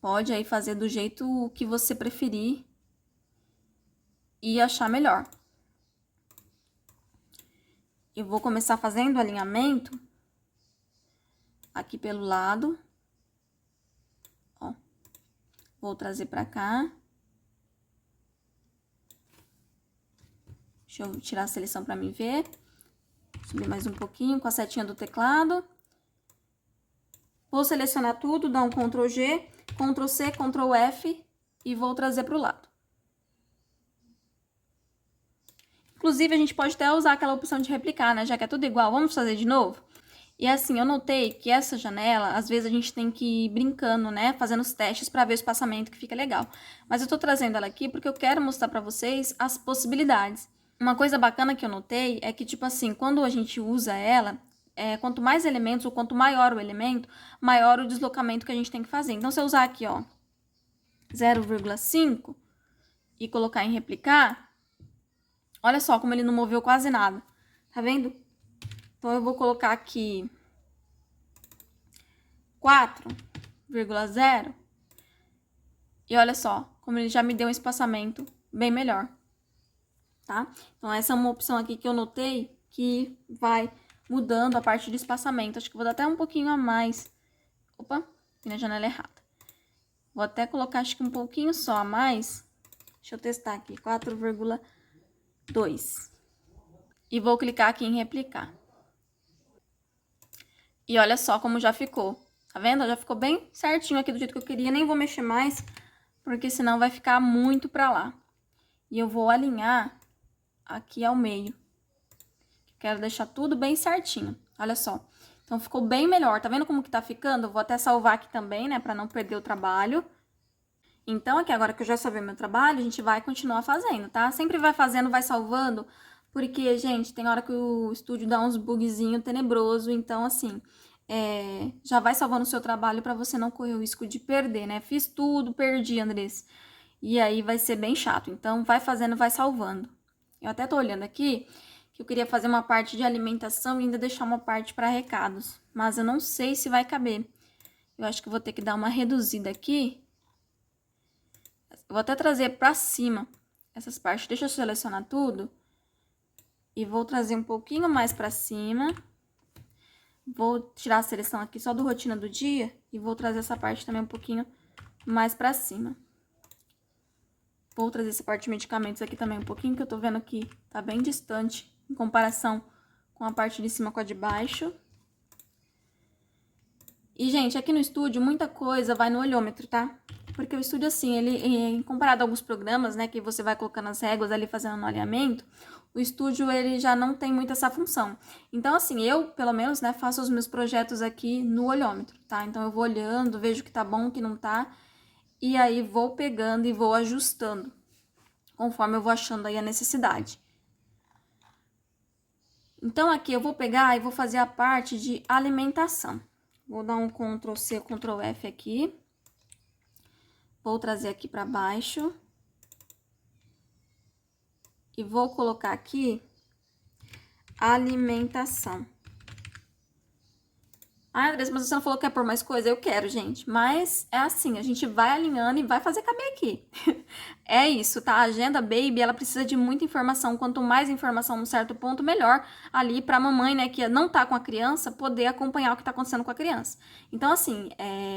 Speaker 1: Pode aí fazer do jeito que você preferir e achar melhor. Eu vou começar fazendo o alinhamento aqui pelo lado. Ó. Vou trazer pra cá. Deixa eu tirar a seleção pra mim ver. Subir mais um pouquinho com a setinha do teclado. Vou selecionar tudo, dar um Ctrl G, Ctrl C, Ctrl F e vou trazer pro lado. Inclusive, a gente pode até usar aquela opção de replicar, né? Já que é tudo igual, vamos fazer de novo? E assim, eu notei que essa janela, às vezes a gente tem que ir brincando, né? Fazendo os testes para ver o espaçamento que fica legal. Mas eu tô trazendo ela aqui porque eu quero mostrar para vocês as possibilidades. Uma coisa bacana que eu notei é que, tipo assim, quando a gente usa ela, quanto mais elementos ou quanto maior o elemento, maior o deslocamento que a gente tem que fazer. Então, se eu usar aqui, ó, 0,5 e colocar em replicar, olha só como ele não moveu quase nada. Tá vendo? Então, eu vou colocar aqui 4,0. E olha só como ele já me deu um espaçamento bem melhor. Tá? Então, essa é uma opção aqui que eu notei que vai mudando a parte de espaçamento. Acho que vou dar até um pouquinho a mais. Opa, aqui na janela errada. Vou até colocar, acho que um pouquinho só a mais. Deixa eu testar aqui, 4,2. E vou clicar aqui em replicar. E olha só como já ficou. Tá vendo? Já ficou bem certinho aqui do jeito que eu queria. Nem vou mexer mais, porque senão vai ficar muito pra lá. E eu vou alinhar aqui ao meio. Quero deixar tudo bem certinho. Olha só. Então, ficou bem melhor. Tá vendo como que tá ficando? Eu vou até salvar aqui também, né? Pra não perder o trabalho. Então, aqui agora que eu já salvei meu trabalho, a gente vai continuar fazendo, tá? Sempre vai fazendo, vai salvando. Porque, gente, tem hora que o estúdio dá uns bugzinho tenebroso. Então, assim, já vai salvando o seu trabalho pra você não correr o risco de perder, né? Fiz tudo, perdi, Andressa. E aí vai ser bem chato. Então, vai fazendo, vai salvando. Eu até tô olhando aqui que eu queria fazer uma parte de alimentação e ainda deixar uma parte para recados. Mas eu não sei se vai caber. Eu acho que eu vou ter que dar uma reduzida aqui. Eu vou até trazer para cima essas partes. Deixa eu selecionar tudo. E vou trazer um pouquinho mais para cima. Vou tirar a seleção aqui só do rotina do dia. E vou trazer essa parte também um pouquinho mais para cima. Vou trazer essa parte de medicamentos aqui também um pouquinho, que eu tô vendo que tá bem distante em comparação com a parte de cima com a de baixo. E, gente, aqui no estúdio, muita coisa vai no olhômetro, tá? Porque o estúdio, assim, ele, comparado a alguns programas, né, que você vai colocando as réguas ali, fazendo no alinhamento, o estúdio, ele já não tem muito essa função. Então, assim, eu, pelo menos, né, faço os meus projetos aqui no olhômetro, tá? Então, eu vou olhando, vejo o que tá bom, o que não tá, e aí vou pegando e vou ajustando, conforme eu vou achando aí a necessidade. Então, aqui eu vou pegar e vou fazer a parte de alimentação. Vou dar um Ctrl C, Ctrl F aqui. Vou trazer aqui para baixo. E vou colocar aqui alimentação. Ah, Andressa, mas você não falou que quer pôr mais coisa? Eu quero, gente. Mas é assim, a gente vai alinhando e vai fazer caber aqui. É isso, tá? A agenda Baby, ela precisa de muita informação. Quanto mais informação num certo ponto, melhor ali pra mamãe, né, que não tá com a criança, poder acompanhar o que tá acontecendo com a criança. Então, assim,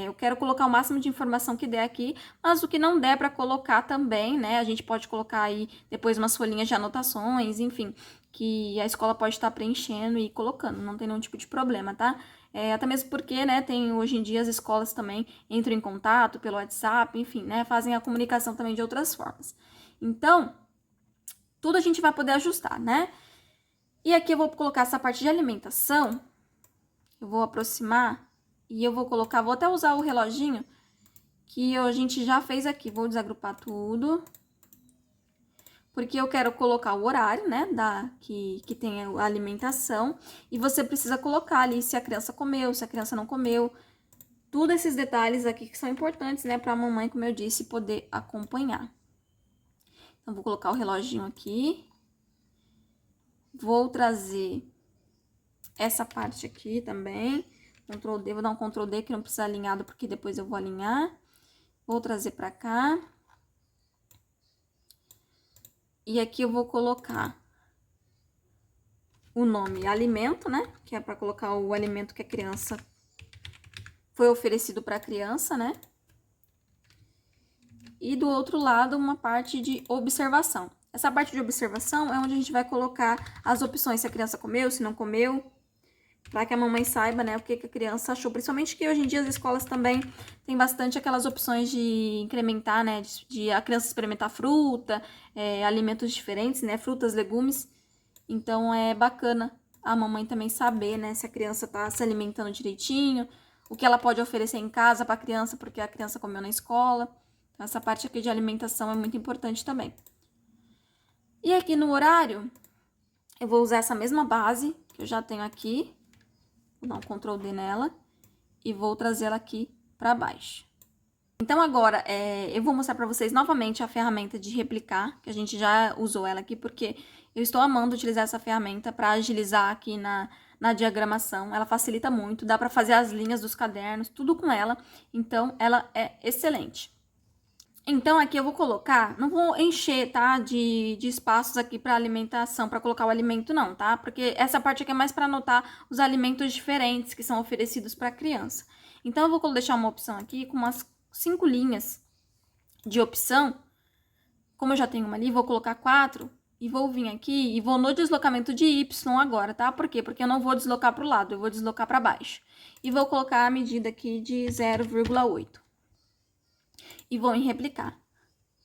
Speaker 1: eu quero colocar o máximo de informação que der aqui, mas o que não der pra colocar também, né, a gente pode colocar aí depois umas folhinhas de anotações, enfim, que a escola pode estar preenchendo e colocando, não tem nenhum tipo de problema, tá? Até mesmo porque, né, tem hoje em dia as escolas também entram em contato pelo WhatsApp, enfim, né, fazem a comunicação também de outras formas. Então, tudo a gente vai poder ajustar, né? E aqui eu vou colocar essa parte de alimentação, eu vou aproximar e eu vou colocar, vou até usar o reloginho que a gente já fez aqui, vou desagrupar tudo. Porque eu quero colocar o horário, né, que tem a alimentação, e você precisa colocar ali se a criança comeu, se a criança não comeu, tudo esses detalhes aqui que são importantes, né, para a mamãe, como eu disse, poder acompanhar. Então, vou colocar o reloginho aqui, vou trazer essa parte aqui também, Ctrl D, vou dar um Ctrl D que não precisa alinhado, porque depois eu vou alinhar, vou trazer para cá. E aqui eu vou colocar o nome alimento, né? Que é para colocar o alimento que a criança foi oferecido para a criança, né? E do outro lado, uma parte de observação. Essa parte de observação é onde a gente vai colocar as opções, se a criança comeu, se não comeu, para que a mamãe saiba, né, o que a criança achou. Principalmente que hoje em dia as escolas também tem bastante aquelas opções de incrementar, né, de a criança experimentar fruta, alimentos diferentes, né, frutas, legumes. Então, é bacana a mamãe também saber, né, se a criança tá se alimentando direitinho, o que ela pode oferecer em casa para a criança, porque a criança comeu na escola. Então, essa parte aqui de alimentação é muito importante também. E aqui no horário, eu vou usar essa mesma base que eu já tenho aqui. Vou dar um Ctrl D nela e vou trazê-la aqui para baixo. Então, agora, eu vou mostrar para vocês novamente a ferramenta de replicar, que a gente já usou ela aqui, porque eu estou amando utilizar essa ferramenta para agilizar aqui na diagramação. Ela facilita muito, dá para fazer as linhas dos cadernos, tudo com ela. Então, ela é excelente. Então, aqui eu vou colocar, não vou encher, tá, de espaços aqui para alimentação, para colocar o alimento não, tá? Porque essa parte aqui é mais para anotar os alimentos diferentes que são oferecidos para a criança. Então, eu vou deixar uma opção aqui com umas 5 linhas de opção. Como eu já tenho uma ali, vou colocar 4 e vou vir aqui e vou no deslocamento de Y agora, tá? Por quê? Porque eu não vou deslocar para o lado, eu vou deslocar para baixo. E vou colocar a medida aqui de 0,8. E vou em replicar.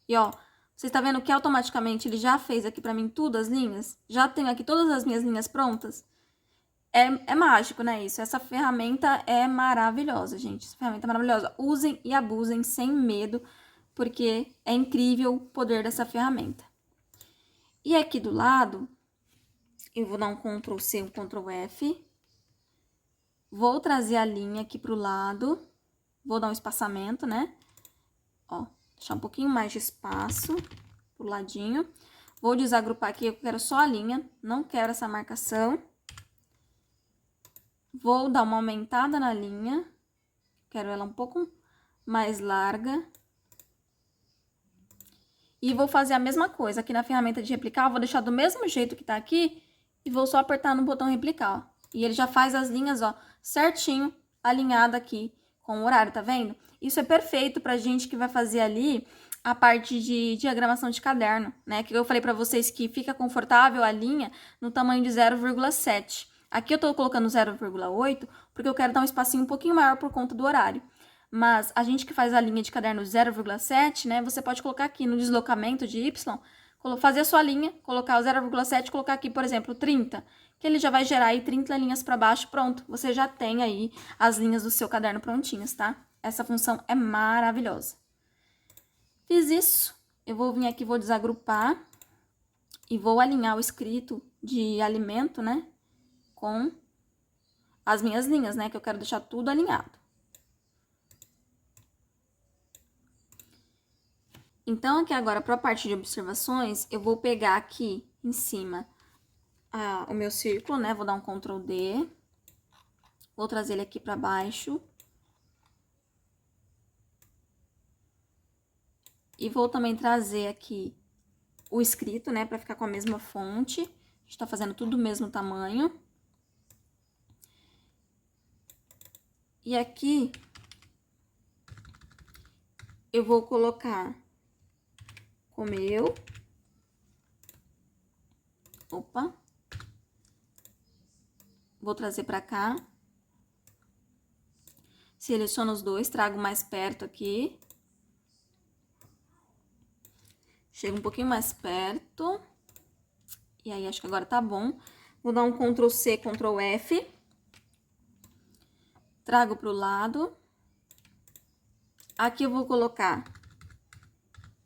Speaker 1: E, ó, você está vendo que automaticamente ele já fez aqui para mim tudo as linhas? Já tenho aqui todas as minhas linhas prontas? É mágico, né, isso? Essa ferramenta é maravilhosa, gente. Essa ferramenta é maravilhosa. Usem e abusem sem medo, porque é incrível o poder dessa ferramenta. E aqui do lado, eu vou dar um Ctrl C, um Ctrl F. Vou trazer a linha aqui pro lado. Vou dar um espaçamento, né? Ó, deixar um pouquinho mais de espaço pro ladinho. Vou desagrupar aqui, eu quero só a linha, não quero essa marcação. Vou dar uma aumentada na linha, quero ela um pouco mais larga. E vou fazer a mesma coisa aqui na ferramenta de replicar, eu vou deixar do mesmo jeito que tá aqui e vou só apertar no botão replicar, ó. E ele já faz as linhas, ó, certinho, alinhada aqui com o horário, tá vendo? Isso é perfeito pra gente que vai fazer ali a parte de diagramação de caderno, né? Que eu falei pra vocês que fica confortável a linha no tamanho de 0,7. Aqui eu tô colocando 0,8 porque eu quero dar um espacinho um pouquinho maior por conta do horário. Mas a gente que faz a linha de caderno 0,7, né? Você pode colocar aqui no deslocamento de Y, fazer a sua linha, colocar o 0,7, colocar aqui, por exemplo, 30, que ele já vai gerar aí 30 linhas para baixo, pronto. Você já tem aí as linhas do seu caderno prontinhas, tá? Essa função é maravilhosa. Fiz isso, eu vou vir aqui, vou desagrupar e vou alinhar o escrito de alimento, né? Com as minhas linhas, né? Que eu quero deixar tudo alinhado. Então, aqui agora, para a parte de observações, eu vou pegar aqui em cima o meu círculo, né? Vou dar um Ctrl D. Vou trazer ele aqui para baixo. E vou também trazer aqui o escrito, né? Para ficar com a mesma fonte. A gente tá fazendo tudo do mesmo tamanho. E aqui, eu vou colocar comeu. Opa. Vou trazer pra cá. Seleciono os dois, trago mais perto aqui. Chego um pouquinho mais perto. E aí, acho que agora tá bom. Vou dar um Ctrl C, Ctrl F. Trago pro lado. Aqui eu vou colocar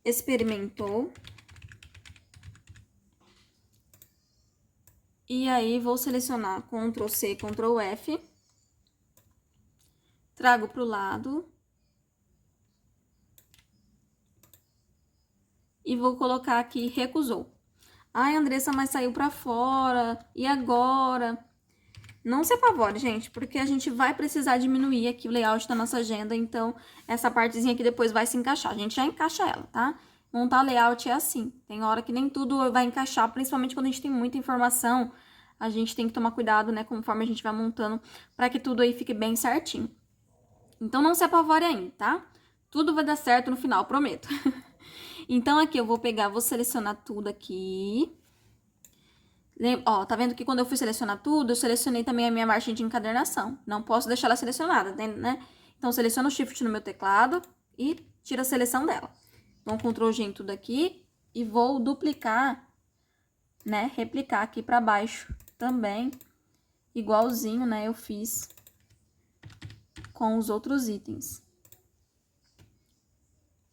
Speaker 1: experimentou. E aí, vou selecionar Ctrl C, Ctrl F. Trago pro lado. E vou colocar aqui recusou. Ai, Andressa, mas saiu pra fora. E agora? Não se apavore, gente, porque a gente vai precisar diminuir aqui o layout da nossa agenda, então essa partezinha aqui depois vai se encaixar. A gente já encaixa ela, tá? Montar layout é assim. Tem hora que nem tudo vai encaixar, principalmente quando a gente tem muita informação. A gente tem que tomar cuidado, né, conforme a gente vai montando, para que tudo aí fique bem certinho. Então, não se apavore ainda, tá? Tudo vai dar certo no final, prometo. Então, aqui eu vou pegar, vou selecionar tudo aqui. Ó, tá vendo que quando eu fui selecionar tudo, eu selecionei também a minha margem de encadernação. Não posso deixar ela selecionada, né? Então, seleciono o Shift no meu teclado e tiro a seleção dela. Então, Ctrl G em tudo aqui e vou duplicar, né? Replicar aqui pra baixo também, igualzinho, né? Eu fiz com os outros itens.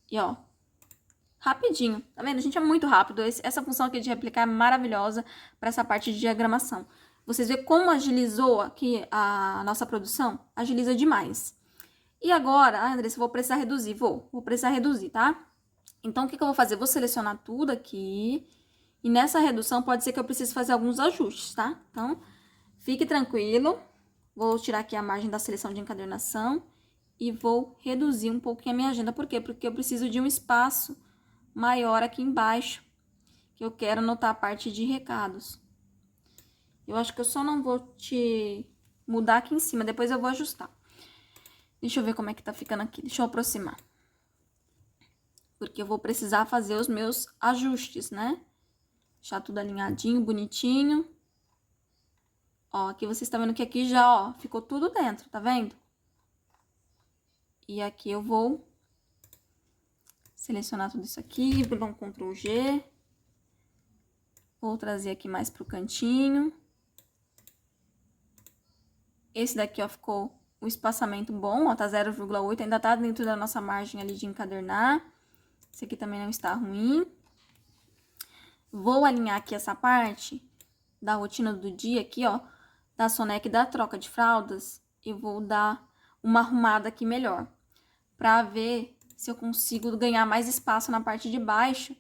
Speaker 1: E, ó, rapidinho, tá vendo? A gente é muito rápido. Essa função aqui de replicar é maravilhosa para essa parte de diagramação. Vocês vêem como agilizou aqui a nossa produção? Agiliza demais. E agora, Andressa, eu vou precisar reduzir. Vou precisar reduzir, tá? Então, o que eu vou fazer? Vou selecionar tudo aqui. E nessa redução, pode ser que eu precise fazer alguns ajustes, tá? Então, fique tranquilo. Vou tirar aqui a margem da seleção de encadernação. E vou reduzir um pouquinho a minha agenda. Por quê? Porque eu preciso de um espaço maior aqui embaixo, que eu quero anotar a parte de recados. Eu acho que eu só não vou te mudar aqui em cima, depois eu vou ajustar. Deixa eu ver como é que tá ficando aqui, deixa eu aproximar. Porque eu vou precisar fazer os meus ajustes, né? Deixar tudo alinhadinho, bonitinho. Ó, aqui vocês estão vendo que aqui já, ó, ficou tudo dentro, tá vendo? E aqui eu vou selecionar tudo isso aqui, vou dar um Ctrl G. Vou trazer aqui mais pro cantinho. Esse daqui, ó, ficou o espaçamento bom, ó, tá 0,8, ainda tá dentro da nossa margem ali de encadernar. Esse aqui também não está ruim. Vou alinhar aqui essa parte da rotina do dia aqui, ó, da soneca e da troca de fraldas. E vou dar uma arrumada aqui melhor, pra ver se eu consigo ganhar mais espaço na parte de baixo,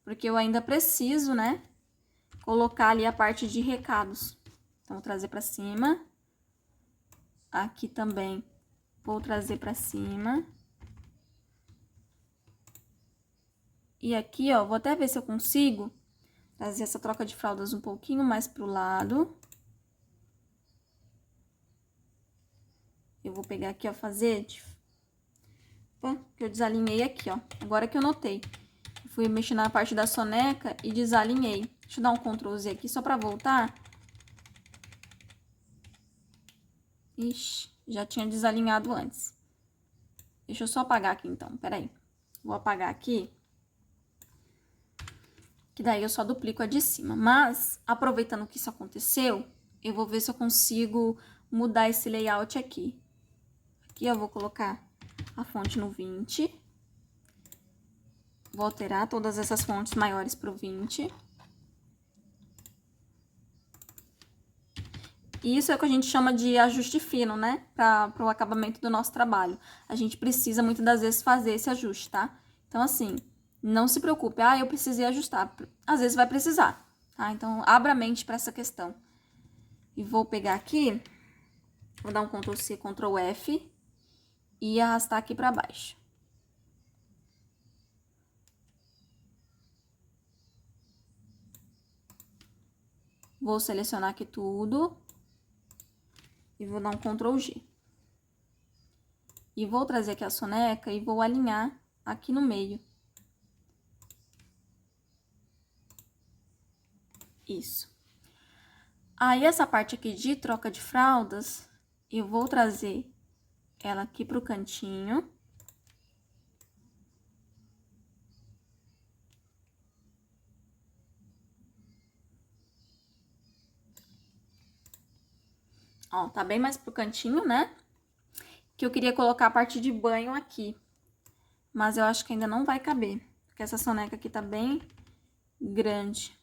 Speaker 1: porque eu ainda preciso, né, colocar ali a parte de recados. Então, vou trazer pra cima. Aqui também vou trazer pra cima. E aqui, ó, vou até ver se eu consigo trazer essa troca de fraldas um pouquinho mais pro lado. Eu vou pegar aqui, ó, fazer... que eu desalinhei aqui, ó. Agora que eu notei. Eu fui mexer na parte da soneca e desalinhei. Deixa eu dar um Ctrl Z aqui só pra voltar. Ixi, já tinha desalinhado antes. Deixa eu só apagar aqui, então. Peraí. Vou apagar aqui. Que daí eu só duplico a de cima. Mas, aproveitando que isso aconteceu, eu vou ver se eu consigo mudar esse layout aqui. Aqui eu vou colocar a fonte no 20. Vou alterar todas essas fontes maiores pro 20. E isso é o que a gente chama de ajuste fino, né? Para o acabamento do nosso trabalho. A gente precisa, muitas das vezes, fazer esse ajuste, tá? Então, assim, não se preocupe. Ah, eu precisei ajustar. Às vezes vai precisar, tá? Então, abra a mente para essa questão. E vou pegar aqui, vou dar um Ctrl C, Ctrl F e arrastar aqui para baixo. Vou selecionar aqui tudo. E vou dar um Ctrl G. E vou trazer aqui a soneca e vou alinhar aqui no meio. Isso. Aí, essa parte aqui de troca de fraldas, eu vou trazer ela aqui pro cantinho. Ó, tá bem mais pro cantinho, né? Que eu queria colocar a parte de banho aqui. Mas eu acho que ainda não vai caber. Porque essa soneca aqui tá bem grande.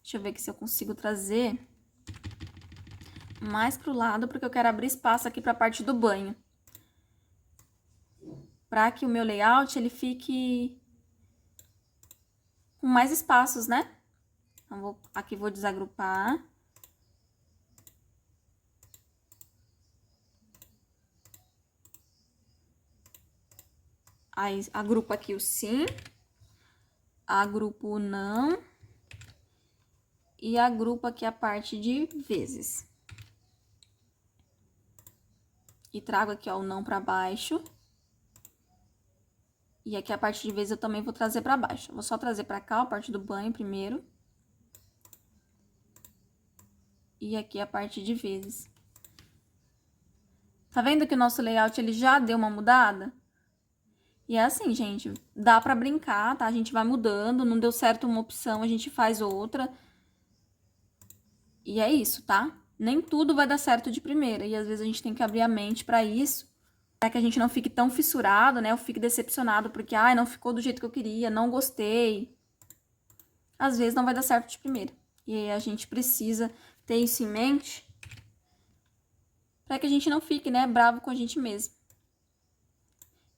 Speaker 1: Deixa eu ver aqui se eu consigo trazer mais pro lado, porque eu quero abrir espaço aqui pra parte do banho. Pra que o meu layout, ele fique com mais espaços, né? Então, aqui vou desagrupar. Aí, agrupo aqui o sim, agrupo o não e agrupo aqui a parte de vezes. E trago aqui, ó, o não pra baixo. E aqui a parte de vezes eu também vou trazer pra baixo. Vou só trazer pra cá a parte do banho primeiro. E aqui a parte de vezes. Tá vendo que o nosso layout, ele já deu uma mudada? E é assim, gente, dá pra brincar, tá? A gente vai mudando, não deu certo uma opção, a gente faz outra. E é isso, tá? Nem tudo vai dar certo de primeira. E às vezes a gente tem que abrir a mente pra isso, para que a gente não fique tão fissurado, né? Ou fique decepcionado porque, ai, não ficou do jeito que eu queria, não gostei. Às vezes não vai dar certo de primeira. E aí a gente precisa ter isso em mente para que a gente não fique, né, bravo com a gente mesmo.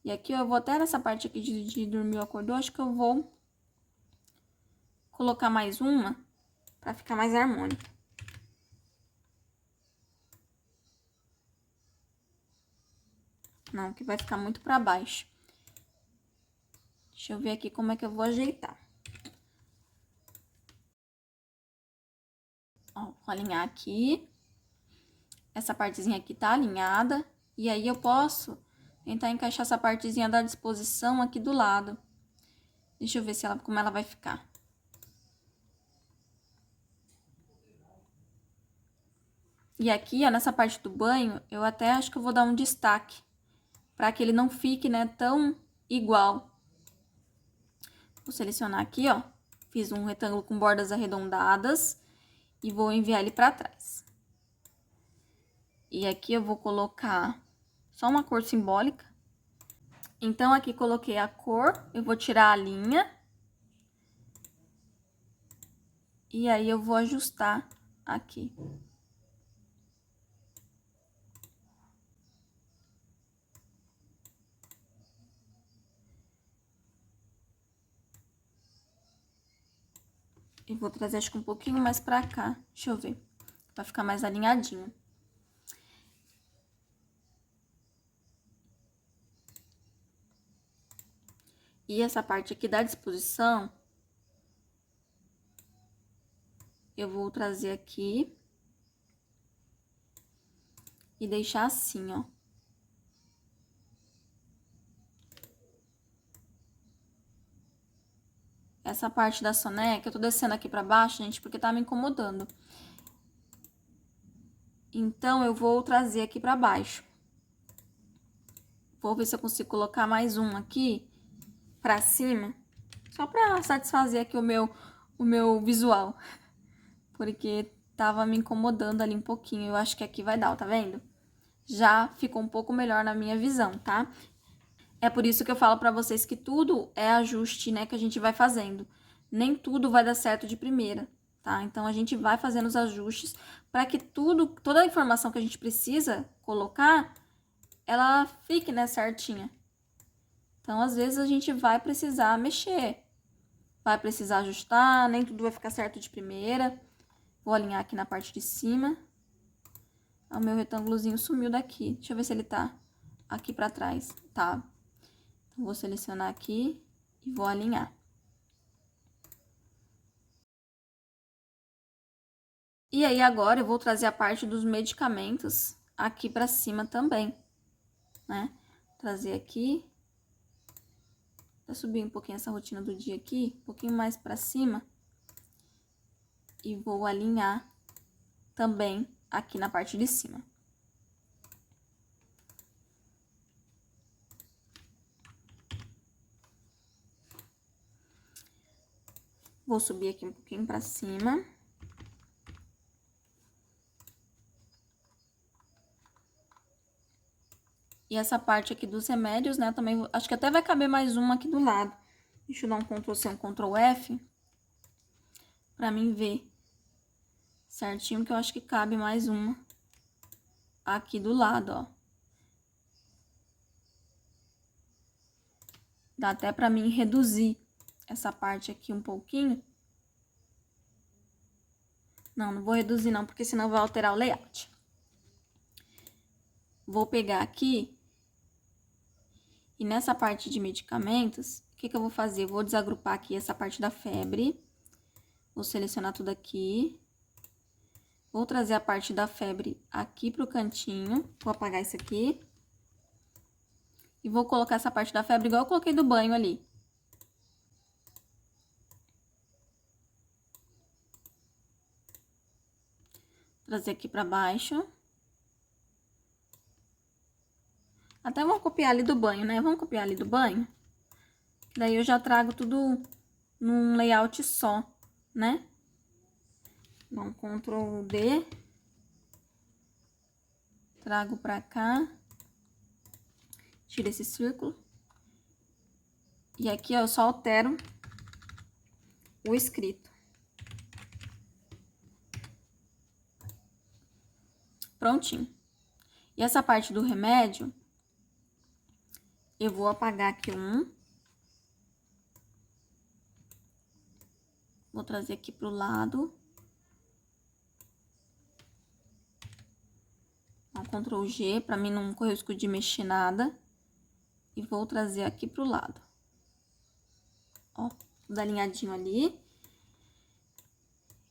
Speaker 1: E aqui eu vou até nessa parte aqui de dormir ou acordou, acho que eu vou colocar mais uma para ficar mais harmônico. Não, que vai ficar muito para baixo. Deixa eu ver aqui como é que eu vou ajeitar. Ó, vou alinhar aqui. Essa partezinha aqui tá alinhada. E aí eu posso tentar encaixar essa partezinha da disposição aqui do lado. Deixa eu ver se ela, como ela vai ficar. E aqui, ó, nessa parte do banho, eu até acho que eu vou dar um destaque. Pra que ele não fique, né, tão igual. Vou selecionar aqui, ó. Fiz um retângulo com bordas arredondadas. E vou enviar ele pra trás. E aqui eu vou colocar só uma cor simbólica. Então, aqui coloquei a cor. Eu vou tirar a linha. E aí, eu vou ajustar aqui. E vou trazer, acho que um pouquinho mais pra cá. Deixa eu ver. Pra ficar mais alinhadinho. E essa parte aqui da disposição, eu vou trazer aqui e deixar assim, ó. Essa parte da soneca, eu tô descendo aqui pra baixo, gente, porque tá me incomodando. Então, eu vou trazer aqui pra baixo. Vou ver se eu consigo colocar mais um aqui pra cima. Só pra satisfazer aqui o meu visual. Porque tava me incomodando ali um pouquinho. Eu acho que aqui vai dar, ó, tá vendo? Já ficou um pouco melhor na minha visão, tá? É por isso que eu falo pra vocês que tudo é ajuste, né, que a gente vai fazendo. Nem tudo vai dar certo de primeira, tá? Então, a gente vai fazendo os ajustes para que toda a informação que a gente precisa colocar, ela fique, né, certinha. Então, às vezes, a gente vai precisar mexer, vai precisar ajustar, nem tudo vai ficar certo de primeira. Vou alinhar aqui na parte de cima. O meu retângulozinho sumiu daqui. Deixa eu ver se ele tá aqui pra trás. Tá. Então, vou selecionar aqui e vou alinhar. E aí, agora, eu vou trazer a parte dos medicamentos aqui pra cima também, né? Trazer aqui. Vou subir um pouquinho essa rotina do dia aqui, um pouquinho mais pra cima. E vou alinhar também aqui na parte de cima. Vou subir aqui um pouquinho pra cima. E essa parte aqui dos remédios, né, também, acho que até vai caber mais uma aqui do lado. Deixa eu dar um Ctrl+C, um Ctrl+F, pra mim ver certinho, que eu acho que cabe mais uma aqui do lado, ó. Dá até pra mim reduzir essa parte aqui um pouquinho. Não, não vou reduzir não, porque senão vai alterar o layout. Vou pegar aqui e nessa parte de medicamentos, o que eu vou fazer? Eu vou desagrupar aqui essa parte da febre. Vou selecionar tudo aqui. Vou trazer a parte da febre aqui pro cantinho. Vou apagar isso aqui. E vou colocar essa parte da febre igual eu coloquei do banho ali. Trazer aqui pra baixo. Até vamos copiar ali do banho, né? Vamos copiar ali do banho. Daí eu já trago tudo num layout só, né? Dá um Ctrl D. Trago pra cá. Tira esse círculo. E aqui, ó, eu só altero o escrito. Prontinho. E essa parte do remédio, eu vou apagar aqui um. Vou trazer aqui pro lado. Dá um Ctrl G, pra mim não correr o risco de mexer nada. E vou trazer aqui pro lado. Ó, tudo alinhadinho ali.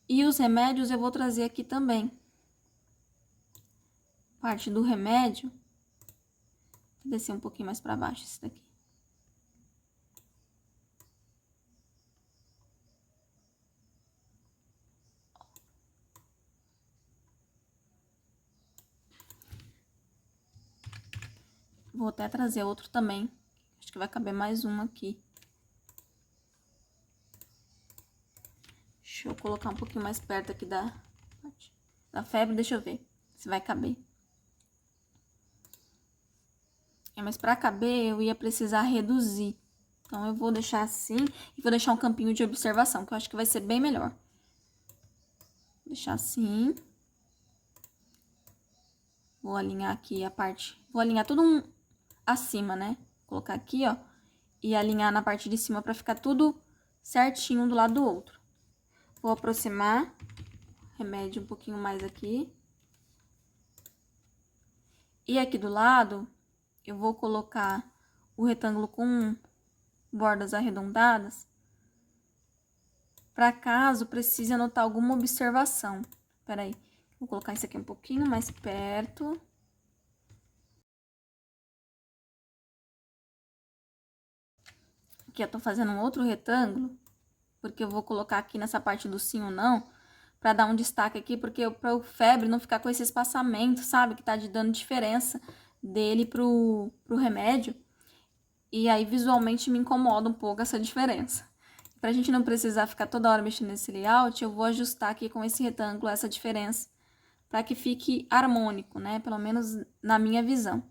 Speaker 1: E os remédios eu vou trazer aqui também. Parte do remédio. Vou descer um pouquinho mais pra baixo esse daqui. Vou até trazer outro também. Acho que vai caber mais um aqui. Deixa eu colocar um pouquinho mais perto aqui da febre. Deixa eu ver se vai caber. Mas pra caber, eu ia precisar reduzir. Então, eu vou deixar assim e vou deixar um campinho de observação, que eu acho que vai ser bem melhor. Vou deixar assim. Vou alinhar aqui a parte... Vou alinhar tudo acima, né? Vou colocar aqui, ó. E alinhar na parte de cima pra ficar tudo certinho um do lado do outro. Vou aproximar o remédio um pouquinho mais aqui. E aqui do lado, eu vou colocar o retângulo com bordas arredondadas, para caso precise anotar alguma observação. Espera aí, vou colocar isso aqui um pouquinho mais perto. Aqui eu tô fazendo um outro retângulo, porque eu vou colocar aqui nessa parte do sim ou não, para dar um destaque aqui, porque para o febre não ficar com esse espaçamento, sabe? Que tá dando diferença dele pro remédio. E aí, visualmente, me incomoda um pouco essa diferença. Pra gente não precisar ficar toda hora mexendo nesse layout, eu vou ajustar aqui com esse retângulo essa diferença, para que fique harmônico, né? Pelo menos na minha visão.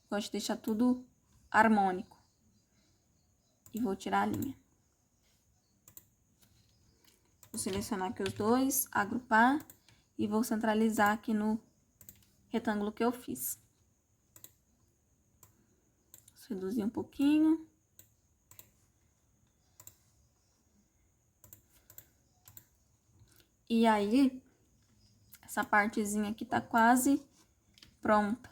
Speaker 1: Gosto de deixar tudo harmônico. E vou tirar a linha. Vou selecionar aqui os dois, agrupar e vou centralizar aqui no retângulo que eu fiz. Vou reduzir um pouquinho. E aí, essa partezinha aqui tá quase pronta.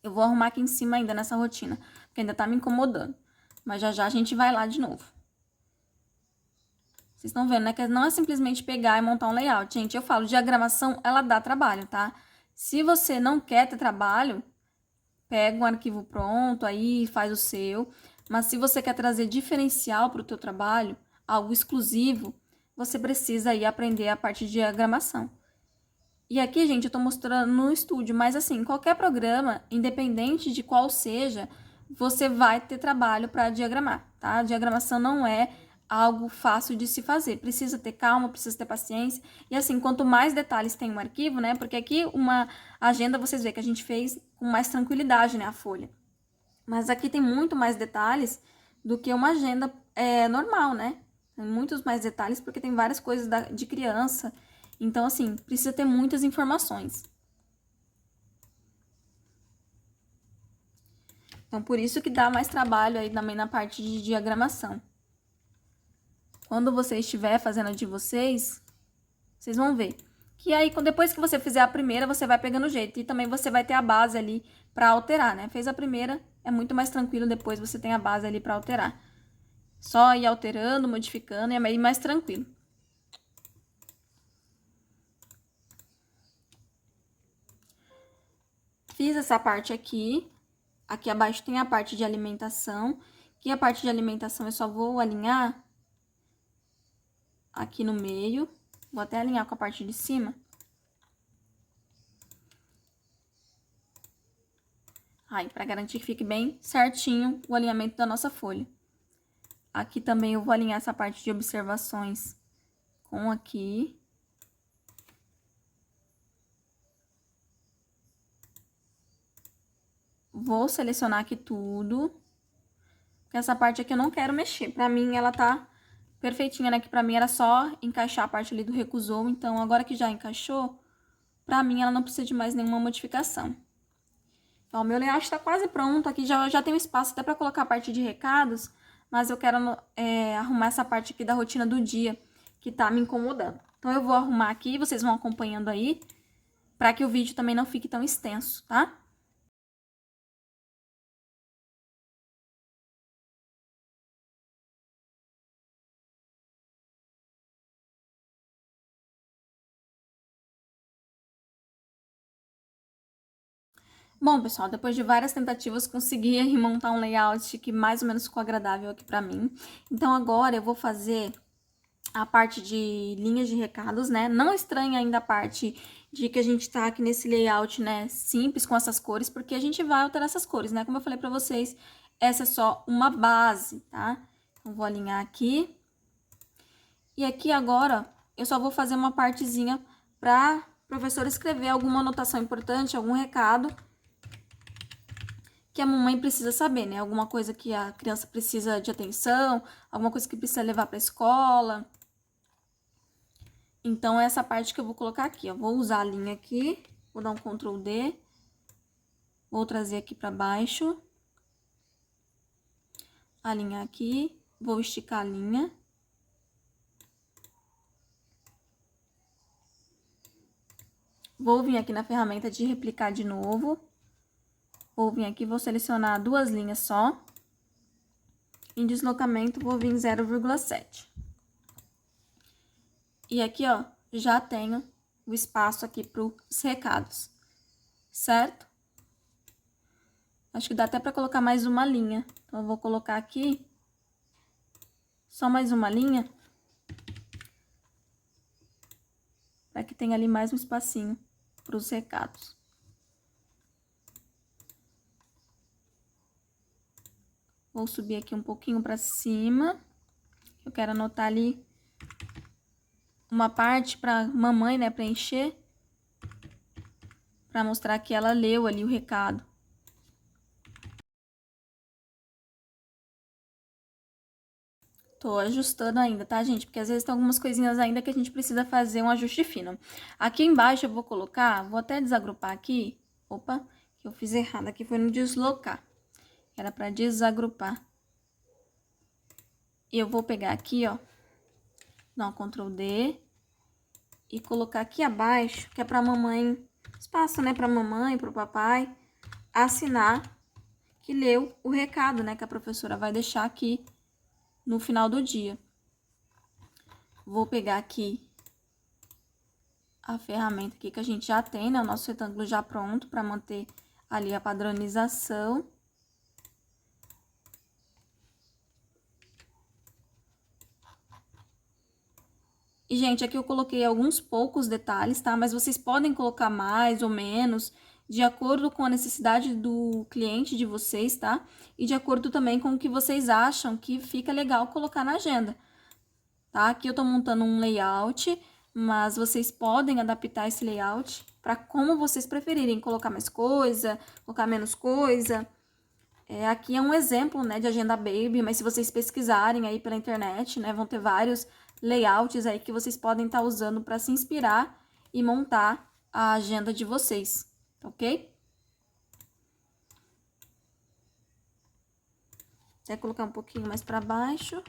Speaker 1: Eu vou arrumar aqui em cima ainda nessa rotina, porque ainda tá me incomodando. Mas já já a gente vai lá de novo. Vocês estão vendo, né? Que não é simplesmente pegar e montar um layout. Gente, eu falo, diagramação, ela dá trabalho, tá? Se você não quer ter trabalho, pega um arquivo pronto, aí faz o seu. Mas se você quer trazer diferencial para o teu trabalho, algo exclusivo, você precisa aí aprender a parte de diagramação. E aqui, gente, eu tô mostrando no estúdio, mas assim, qualquer programa, independente de qual seja, você vai ter trabalho para diagramar, tá? A diagramação não é algo fácil de se fazer. Precisa ter calma, precisa ter paciência. E assim, quanto mais detalhes tem um arquivo, né? Porque aqui uma agenda, vocês veem que a gente fez com mais tranquilidade, né? A folha. Mas aqui tem muito mais detalhes do que uma agenda normal, né? Tem muitos mais detalhes porque tem várias coisas de criança. Então, assim, precisa ter muitas informações. Então, por isso que dá mais trabalho aí também na parte de diagramação. Quando você estiver fazendo a de vocês, vocês vão ver. Que aí, depois que você fizer a primeira, você vai pegando o jeito. E também você vai ter a base ali para alterar, né? Fez a primeira, é muito mais tranquilo, depois você tem a base ali para alterar. Só ir alterando, modificando, e é meio mais tranquilo. Fiz essa parte aqui. Aqui abaixo tem a parte de alimentação. Que a parte de alimentação eu só vou alinhar aqui no meio. Vou até alinhar com a parte de cima. Aí, para garantir que fique bem certinho o alinhamento da nossa folha. Aqui também eu vou alinhar essa parte de observações com aqui. Vou selecionar aqui tudo. Porque essa parte aqui eu não quero mexer. Pra mim, ela tá perfeitinha, né? Que pra mim era só encaixar a parte ali do recusou. Então, agora que já encaixou, pra mim ela não precisa de mais nenhuma modificação. Então, o meu layout tá quase pronto. Aqui já tem um espaço até pra colocar a parte de recados. Mas eu quero arrumar essa parte aqui da rotina do dia, que tá me incomodando. Então, eu vou arrumar aqui, vocês vão acompanhando aí, pra que o vídeo também não fique tão extenso, tá? Bom, pessoal, depois de várias tentativas, consegui aí montar um layout que mais ou menos ficou agradável aqui pra mim. Então, agora eu vou fazer a parte de linhas de recados, né? Não estranhe ainda a parte de que a gente tá aqui nesse layout, né, simples com essas cores, porque a gente vai alterar essas cores, né? Como eu falei pra vocês, essa é só uma base, tá? Então, vou alinhar aqui. E aqui agora, eu só vou fazer uma partezinha pra professora escrever alguma anotação importante, algum recado que a mamãe precisa saber, né? Alguma coisa que a criança precisa de atenção, alguma coisa que precisa levar para a escola. Então, é essa parte que eu vou colocar aqui, ó. Vou usar a linha aqui, vou dar um Ctrl D. Vou trazer aqui para baixo. Alinhar aqui, vou esticar a linha. Vou vir aqui na ferramenta de replicar de novo. Vou vir aqui, vou selecionar 2 linhas só. Em deslocamento, vou vir 0,7. E aqui, ó, já tenho o espaço aqui para os recados, certo? Acho que dá até para colocar mais uma linha. Então, eu vou colocar aqui só mais uma linha, para que tenha ali mais um espacinho para os recados. Vou subir aqui um pouquinho para cima. Eu quero anotar ali uma parte para mamãe, né, preencher, para mostrar que ela leu ali o recado. Tô ajustando ainda, tá, gente? Porque às vezes tem algumas coisinhas ainda que a gente precisa fazer um ajuste fino. Aqui embaixo eu vou colocar, vou até desagrupar aqui. Opa, que eu fiz errado aqui, foi no deslocar. Era pra desagrupar. E eu vou pegar aqui, ó, dar um Ctrl D e colocar aqui abaixo, que é pra mamãe, espaço, né, pra mamãe, pro papai, assinar que leu o recado, né, que a professora vai deixar aqui no final do dia. Vou pegar aqui a ferramenta aqui que a gente já tem, né, o nosso retângulo já pronto para manter ali a padronização. E, gente, aqui eu coloquei alguns poucos detalhes, tá? Mas vocês podem colocar mais ou menos, de acordo com a necessidade do cliente de vocês, tá? E de acordo também com o que vocês acham que fica legal colocar na agenda, tá? Aqui eu tô montando um layout, mas vocês podem adaptar esse layout para como vocês preferirem, colocar mais coisa, colocar menos coisa. Aqui é um exemplo, né, de agenda baby, mas se vocês pesquisarem aí pela internet, né, vão ter vários layouts aí que vocês podem estar usando para se inspirar e montar a agenda de vocês, ok? Até colocar um pouquinho mais para baixo.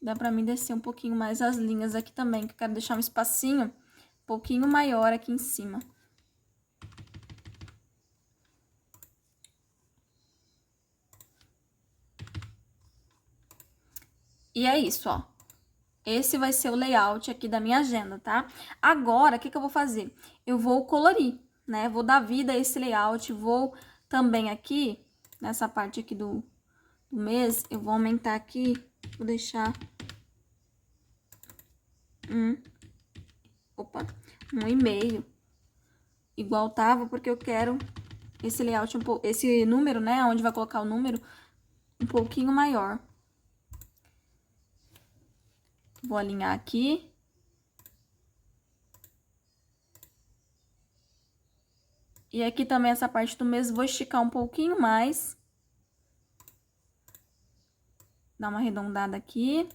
Speaker 1: Dá para mim descer um pouquinho mais as linhas aqui também, que eu quero deixar um espacinho um pouquinho maior aqui em cima. E é isso, ó. Esse vai ser o layout aqui da minha agenda, tá? Agora, o que eu vou fazer? Eu vou colorir, né? Vou dar vida a esse layout, vou também aqui, nessa parte aqui do mês, eu vou aumentar aqui, vou deixar um e meio, igual tava, porque eu quero esse layout, esse número, né? Onde vai colocar o número, um pouquinho maior. Vou alinhar aqui. E aqui também essa parte do mês, vou esticar um pouquinho mais. Dar uma arredondada aqui.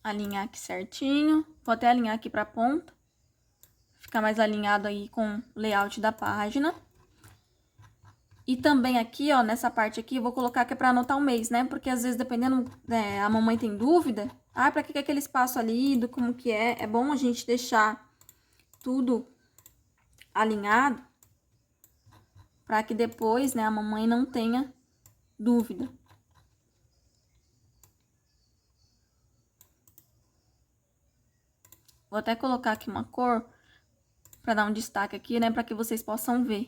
Speaker 1: Alinhar aqui certinho. Vou até alinhar aqui pra ponta. Ficar mais alinhado aí com o layout da página. E também aqui, ó, nessa parte aqui, eu vou colocar que é pra anotar o mês, né? Porque às vezes, dependendo, né, a mamãe tem dúvida. Ah, pra que é aquele espaço ali, do como que é? É bom a gente deixar tudo alinhado, pra que depois, né, a mamãe não tenha dúvida. Vou até colocar aqui uma cor pra dar um destaque aqui, né, pra que vocês possam ver.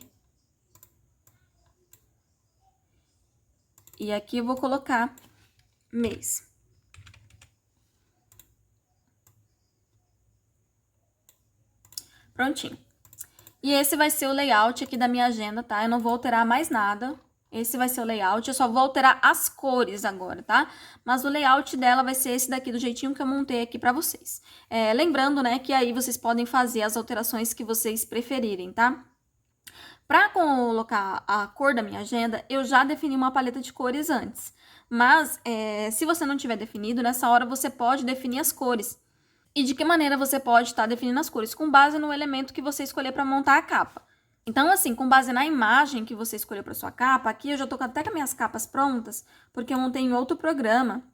Speaker 1: E aqui eu vou colocar mês. Prontinho. E esse vai ser o layout aqui da minha agenda, tá? Eu não vou alterar mais nada. Esse vai ser o layout, eu só vou alterar as cores agora, tá? Mas o layout dela vai ser esse daqui, do jeitinho que eu montei aqui pra vocês. Lembrando, né, que aí vocês podem fazer as alterações que vocês preferirem, tá? Pra colocar a cor da minha agenda, eu já defini uma paleta de cores antes. Mas, se você não tiver definido, nessa hora você pode definir as cores. E de que maneira você pode estar definindo as cores? Com base no elemento que você escolher para montar a capa. Então, assim, com base na imagem que você escolheu para sua capa, aqui eu já tô até com as minhas capas prontas, porque eu montei em outro programa.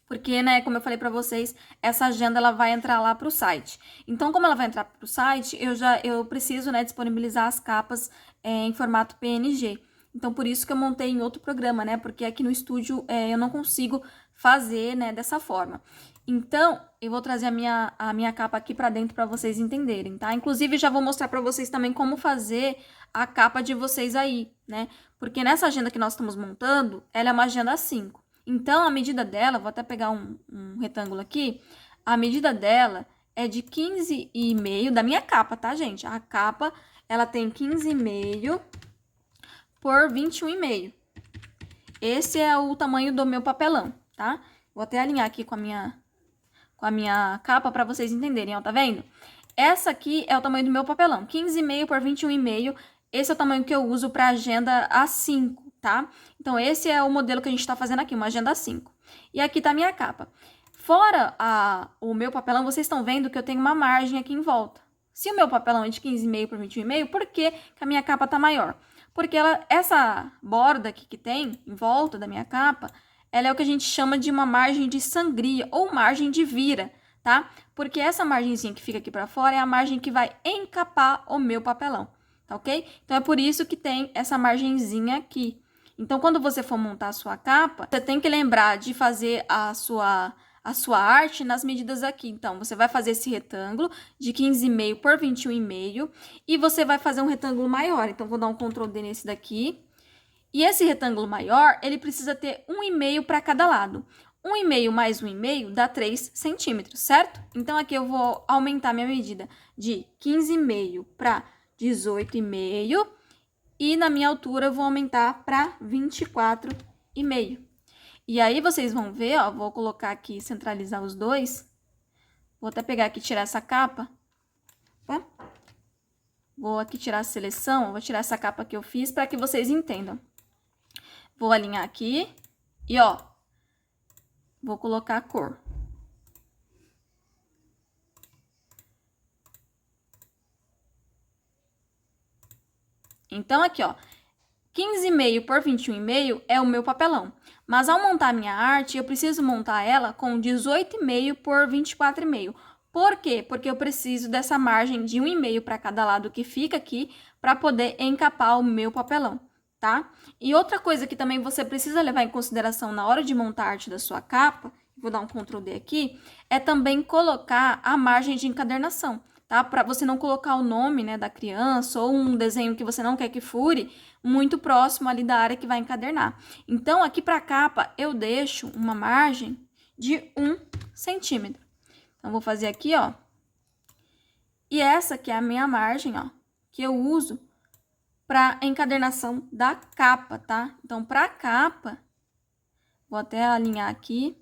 Speaker 1: Porque, né, como eu falei para vocês, essa agenda ela vai entrar lá para o site. Então, como ela vai entrar para o site, eu preciso, né, disponibilizar as capas em formato PNG. Então, por isso que eu montei em outro programa, né? Porque aqui no estúdio eu não consigo fazer, né, dessa forma. Então, eu vou trazer a minha capa aqui para dentro para vocês entenderem, tá? Inclusive, já vou mostrar para vocês também como fazer a capa de vocês aí, né? Porque nessa agenda que nós estamos montando, ela é uma agenda 5. Então, a medida dela, vou até pegar um retângulo aqui, a medida dela é de 15,5 da minha capa, tá, gente? A capa, ela tem 15,5 por 21,5. Esse é o tamanho do meu papelão, tá? Vou até alinhar aqui com a minha capa para vocês entenderem, ó, tá vendo? Essa aqui é o tamanho do meu papelão, 15,5 por 21,5. Esse é o tamanho que eu uso para agenda A5, tá? Então, esse é o modelo que a gente está fazendo aqui, uma agenda 5. E aqui tá a minha capa. Fora o meu papelão, vocês estão vendo que eu tenho uma margem aqui em volta. Se o meu papelão é de 15,5 por 21,5, por que a minha capa tá maior? Porque essa borda aqui que tem em volta da minha capa, ela é o que a gente chama de uma margem de sangria ou margem de vira, tá? Porque essa margenzinha que fica aqui para fora é a margem que vai encapar o meu papelão, tá ok? Então, é por isso que tem essa margenzinha aqui. Então, quando você for montar a sua capa, você tem que lembrar de fazer a sua arte nas medidas aqui. Então, você vai fazer esse retângulo de 15,5 por 21,5 e você vai fazer um retângulo maior. Então, vou dar um Ctrl D nesse daqui. E esse retângulo maior, ele precisa ter 1,5 para cada lado. 1,5 mais 1,5 dá 3 centímetros, certo? Então, aqui eu vou aumentar minha medida de 15,5 para 18,5 e na minha altura eu vou aumentar para 24,5. E aí, vocês vão ver, ó, vou colocar aqui, centralizar os dois. Vou até pegar aqui e tirar essa capa. Tá? Vou aqui tirar a seleção, vou tirar essa capa que eu fiz para que vocês entendam. Vou alinhar aqui e, ó, vou colocar a cor. Então, aqui, ó, 15,5 por 21,5 é o meu papelão. Mas ao montar a minha arte, eu preciso montar ela com 18,5 por 24,5. Por quê? Porque eu preciso dessa margem de 1,5 para cada lado que fica aqui para poder encapar o meu papelão, tá? E outra coisa que também você precisa levar em consideração na hora de montar a arte da sua capa, vou dar um Ctrl D aqui, é também colocar a margem de encadernação, tá? Para você não colocar o nome, né, da criança ou um desenho que você não quer que fure muito próximo ali da área que vai encadernar. Então, aqui para a capa, eu deixo uma margem de 1 centímetro. Então, vou fazer aqui, ó. E essa aqui é a minha margem, ó, que eu uso para encadernação da capa, tá? Então, para a capa, vou até alinhar aqui.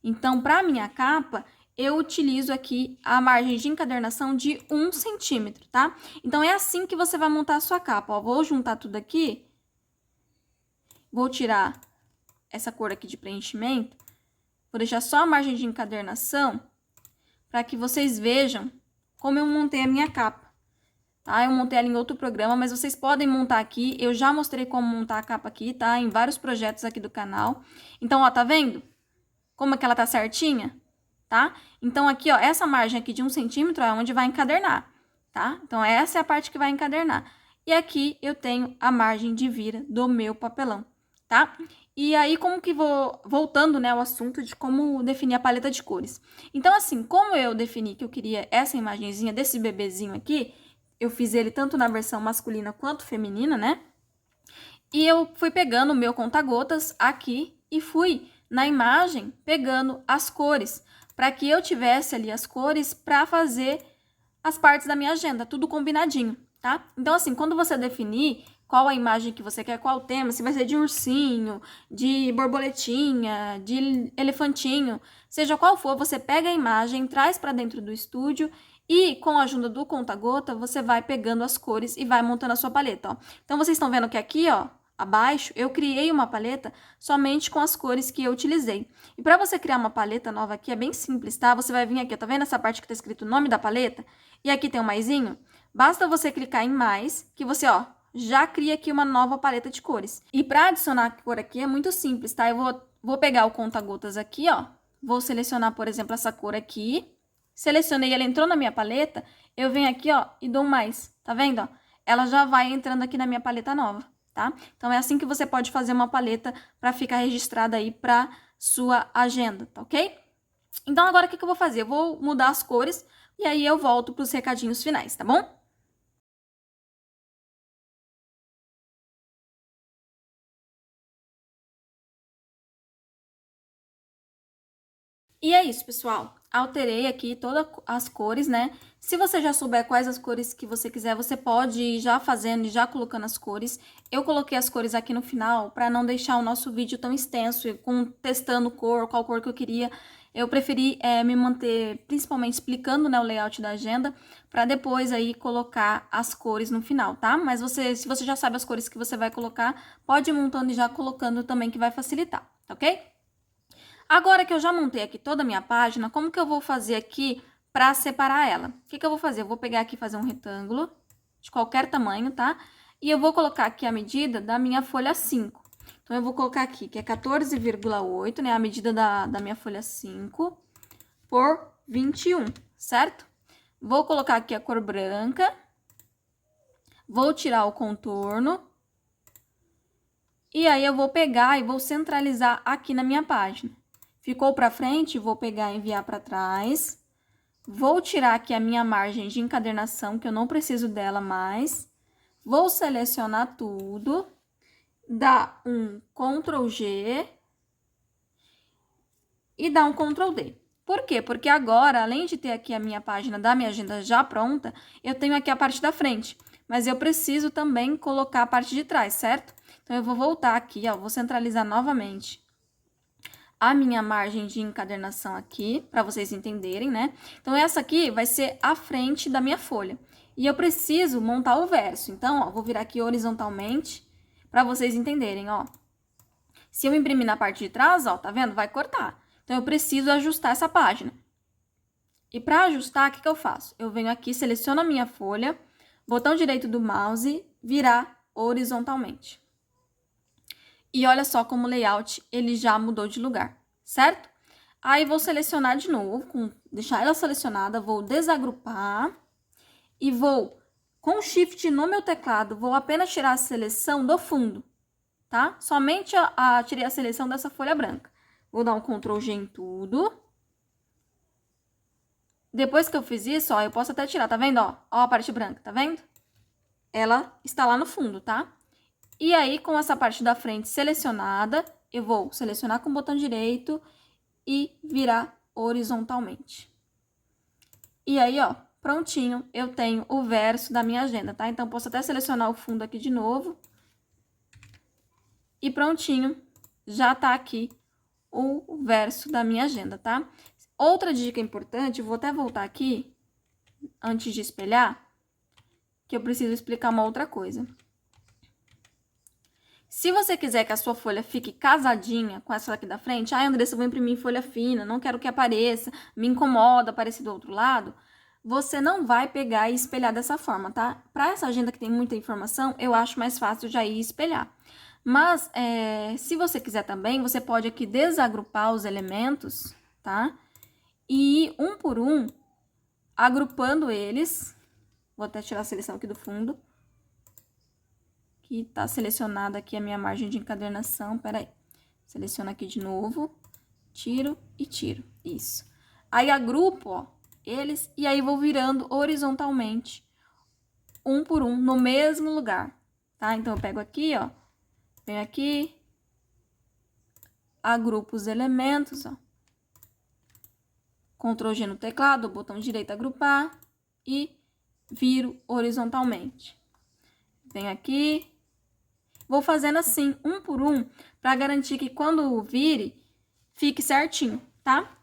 Speaker 1: Então, para a minha capa, eu utilizo aqui a margem de encadernação de 1 centímetro, tá? Então, é assim que você vai montar a sua capa, ó. Vou juntar tudo aqui. Vou tirar essa cor aqui de preenchimento. Vou deixar só a margem de encadernação para que vocês vejam como eu montei a minha capa, tá? Eu montei ela em outro programa, mas vocês podem montar aqui. Eu já mostrei como montar a capa aqui, tá? Em vários projetos aqui do canal. Então, ó, tá vendo? Como é que ela tá certinha? Tá? Então, aqui, ó, essa margem aqui de 1 centímetro é onde vai encadernar, tá? Então, essa é a parte que vai encadernar. E aqui eu tenho a margem de vira do meu papelão, tá? E aí, como que voltando, né, ao assunto de como definir a paleta de cores. Então, assim, como eu defini que eu queria essa imagenzinha desse bebezinho aqui, eu fiz ele tanto na versão masculina quanto feminina, né? E eu fui pegando o meu conta-gotas aqui e fui na imagem pegando as cores, para que eu tivesse ali as cores para fazer as partes da minha agenda, tudo combinadinho, tá? Então, assim, quando você definir qual a imagem que você quer, qual o tema, se vai ser de ursinho, de borboletinha, de elefantinho, seja qual for, você pega a imagem, traz para dentro do estúdio e, com a ajuda do conta-gota, você vai pegando as cores e vai montando a sua paleta, ó. Então, vocês estão vendo que aqui, ó, abaixo, eu criei uma paleta somente com as cores que eu utilizei. E para você criar uma paleta nova aqui, é bem simples, tá? Você vai vir aqui, tá vendo essa parte que tá escrito o nome da paleta? E aqui tem um maisinho. Basta você clicar em mais, que você, ó, já cria aqui uma nova paleta de cores. E para adicionar a cor aqui é muito simples, tá? Eu vou vou pegar o conta-gotas aqui, ó. Vou selecionar, por exemplo, essa cor aqui. Selecionei, ela entrou na minha paleta. Eu venho aqui, ó, e dou mais. Tá vendo, ó? Ela já vai entrando aqui na minha paleta nova, tá? Então, é assim que você pode fazer uma paleta para ficar registrada aí para sua agenda, tá ok? Então, agora o que eu vou fazer? Eu vou mudar as cores e aí eu volto para os recadinhos finais, tá bom? E é isso, pessoal. Alterei aqui todas as cores, né? Se você já souber quais as cores que você quiser, você pode ir já fazendo e já colocando as cores. Eu coloquei as cores aqui no final para não deixar o nosso vídeo tão extenso, com testando cor, qual cor que eu queria. Eu preferi me manter principalmente explicando, né, o layout da agenda, para depois aí colocar as cores no final, tá? Mas se você já sabe as cores que você vai colocar, pode ir montando e já colocando também, que vai facilitar, tá ok? Agora que eu já montei aqui toda a minha página, como que eu vou fazer aqui para separar ela? O que eu vou fazer? Eu vou pegar aqui e fazer um retângulo de qualquer tamanho, tá? E eu vou colocar aqui a medida da minha folha 5. Então, eu vou colocar aqui que é 14,8, né? A medida da minha folha 5 por 21, certo? Vou colocar aqui a cor branca. Vou tirar o contorno. E aí, eu vou pegar e vou centralizar aqui na minha página. Ficou para frente, vou pegar e enviar para trás. Vou tirar aqui a minha margem de encadernação, que eu não preciso dela mais. Vou selecionar tudo. Dar um Ctrl G. E dar um Ctrl D. Por quê? Porque agora, além de ter aqui a minha página da minha agenda já pronta, eu tenho aqui a parte da frente. Mas eu preciso também colocar a parte de trás, certo? Então, eu vou voltar aqui, ó, vou centralizar novamente a minha margem de encadernação aqui, para vocês entenderem, né? Então, essa aqui vai ser a frente da minha folha. E eu preciso montar o verso. Então, ó, vou virar aqui horizontalmente, para vocês entenderem, ó. Se eu imprimir na parte de trás, ó, tá vendo? Vai cortar. Então, eu preciso ajustar essa página. E para ajustar, o que eu faço? Eu venho aqui, seleciono a minha folha, botão direito do mouse, virar horizontalmente. E olha só como o layout, ele já mudou de lugar, certo? Aí, vou selecionar de novo, deixar ela selecionada, vou desagrupar e vou, com Shift no meu teclado, vou apenas tirar a seleção do fundo, tá? Somente tirei a seleção dessa folha branca. Vou dar um Ctrl G em tudo. Depois que eu fiz isso, ó, eu posso até tirar, tá vendo, ó? Ó a parte branca, tá vendo? Ela está lá no fundo, tá? E aí, com essa parte da frente selecionada, eu vou selecionar com o botão direito e virar horizontalmente. E aí, ó, prontinho, eu tenho o verso da minha agenda, tá? Então, posso até selecionar o fundo aqui de novo. E prontinho, já tá aqui o verso da minha agenda, tá? Outra dica importante, vou até voltar aqui, antes de espelhar, que eu preciso explicar uma outra coisa. Se você quiser que a sua folha fique casadinha com essa aqui da frente, Andressa, eu vou imprimir em folha fina, não quero que apareça, me incomoda aparecer do outro lado, você não vai pegar e espelhar dessa forma, tá? Para essa agenda que tem muita informação, eu acho mais fácil já ir espelhar. Mas, se você quiser também, você pode aqui desagrupar os elementos, tá? E ir um por um, agrupando eles. Vou até tirar a seleção aqui do fundo. Que tá selecionada aqui a minha margem de encadernação. Peraí. Seleciono aqui de novo. Tiro e tiro. Isso. Aí, agrupo, ó, eles e aí vou virando horizontalmente, um por um, no mesmo lugar, tá? Então, eu pego aqui, ó, venho aqui, agrupo os elementos, ó. Ctrl G no teclado, botão direito agrupar e viro horizontalmente. Venho aqui, vou fazendo assim, um por um, para garantir que quando vire, fique certinho, tá?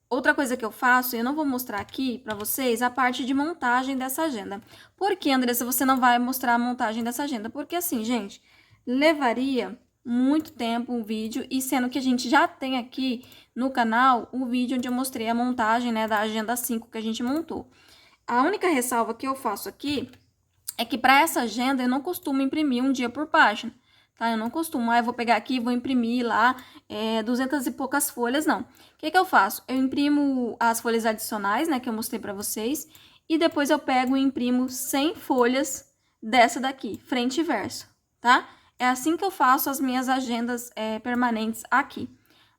Speaker 1: Outra coisa que eu faço, eu não vou mostrar aqui para vocês a parte de montagem dessa agenda. Por que, Andressa, você não vai mostrar a montagem dessa agenda? Porque assim, gente, levaria muito tempo um vídeo, e sendo que a gente já tem aqui no canal o vídeo onde eu mostrei a montagem, né, da agenda 5 que a gente montou. A única ressalva que eu faço aqui é que para essa agenda eu não costumo imprimir um dia por página, tá? Eu não costumo, eu vou pegar aqui e vou imprimir lá 200 e poucas folhas, não. O que que eu faço? Eu imprimo as folhas adicionais, né, que eu mostrei pra vocês, e depois eu pego e imprimo 100 folhas dessa daqui, frente e verso, tá? É assim que eu faço as minhas agendas permanentes aqui.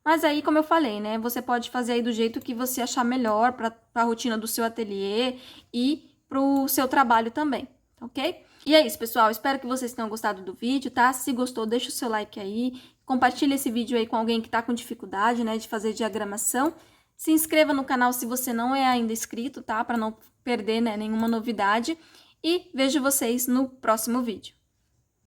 Speaker 1: Mas aí, como eu falei, né, você pode fazer aí do jeito que você achar melhor para a rotina do seu ateliê e para o seu trabalho também, ok? E é isso, pessoal. Espero que vocês tenham gostado do vídeo, tá? Se gostou, deixa o seu like aí. Compartilha esse vídeo aí com alguém que tá com dificuldade, né, de fazer diagramação. Se inscreva no canal se você não é ainda inscrito, tá? Para não perder, né, nenhuma novidade. E vejo vocês no próximo vídeo.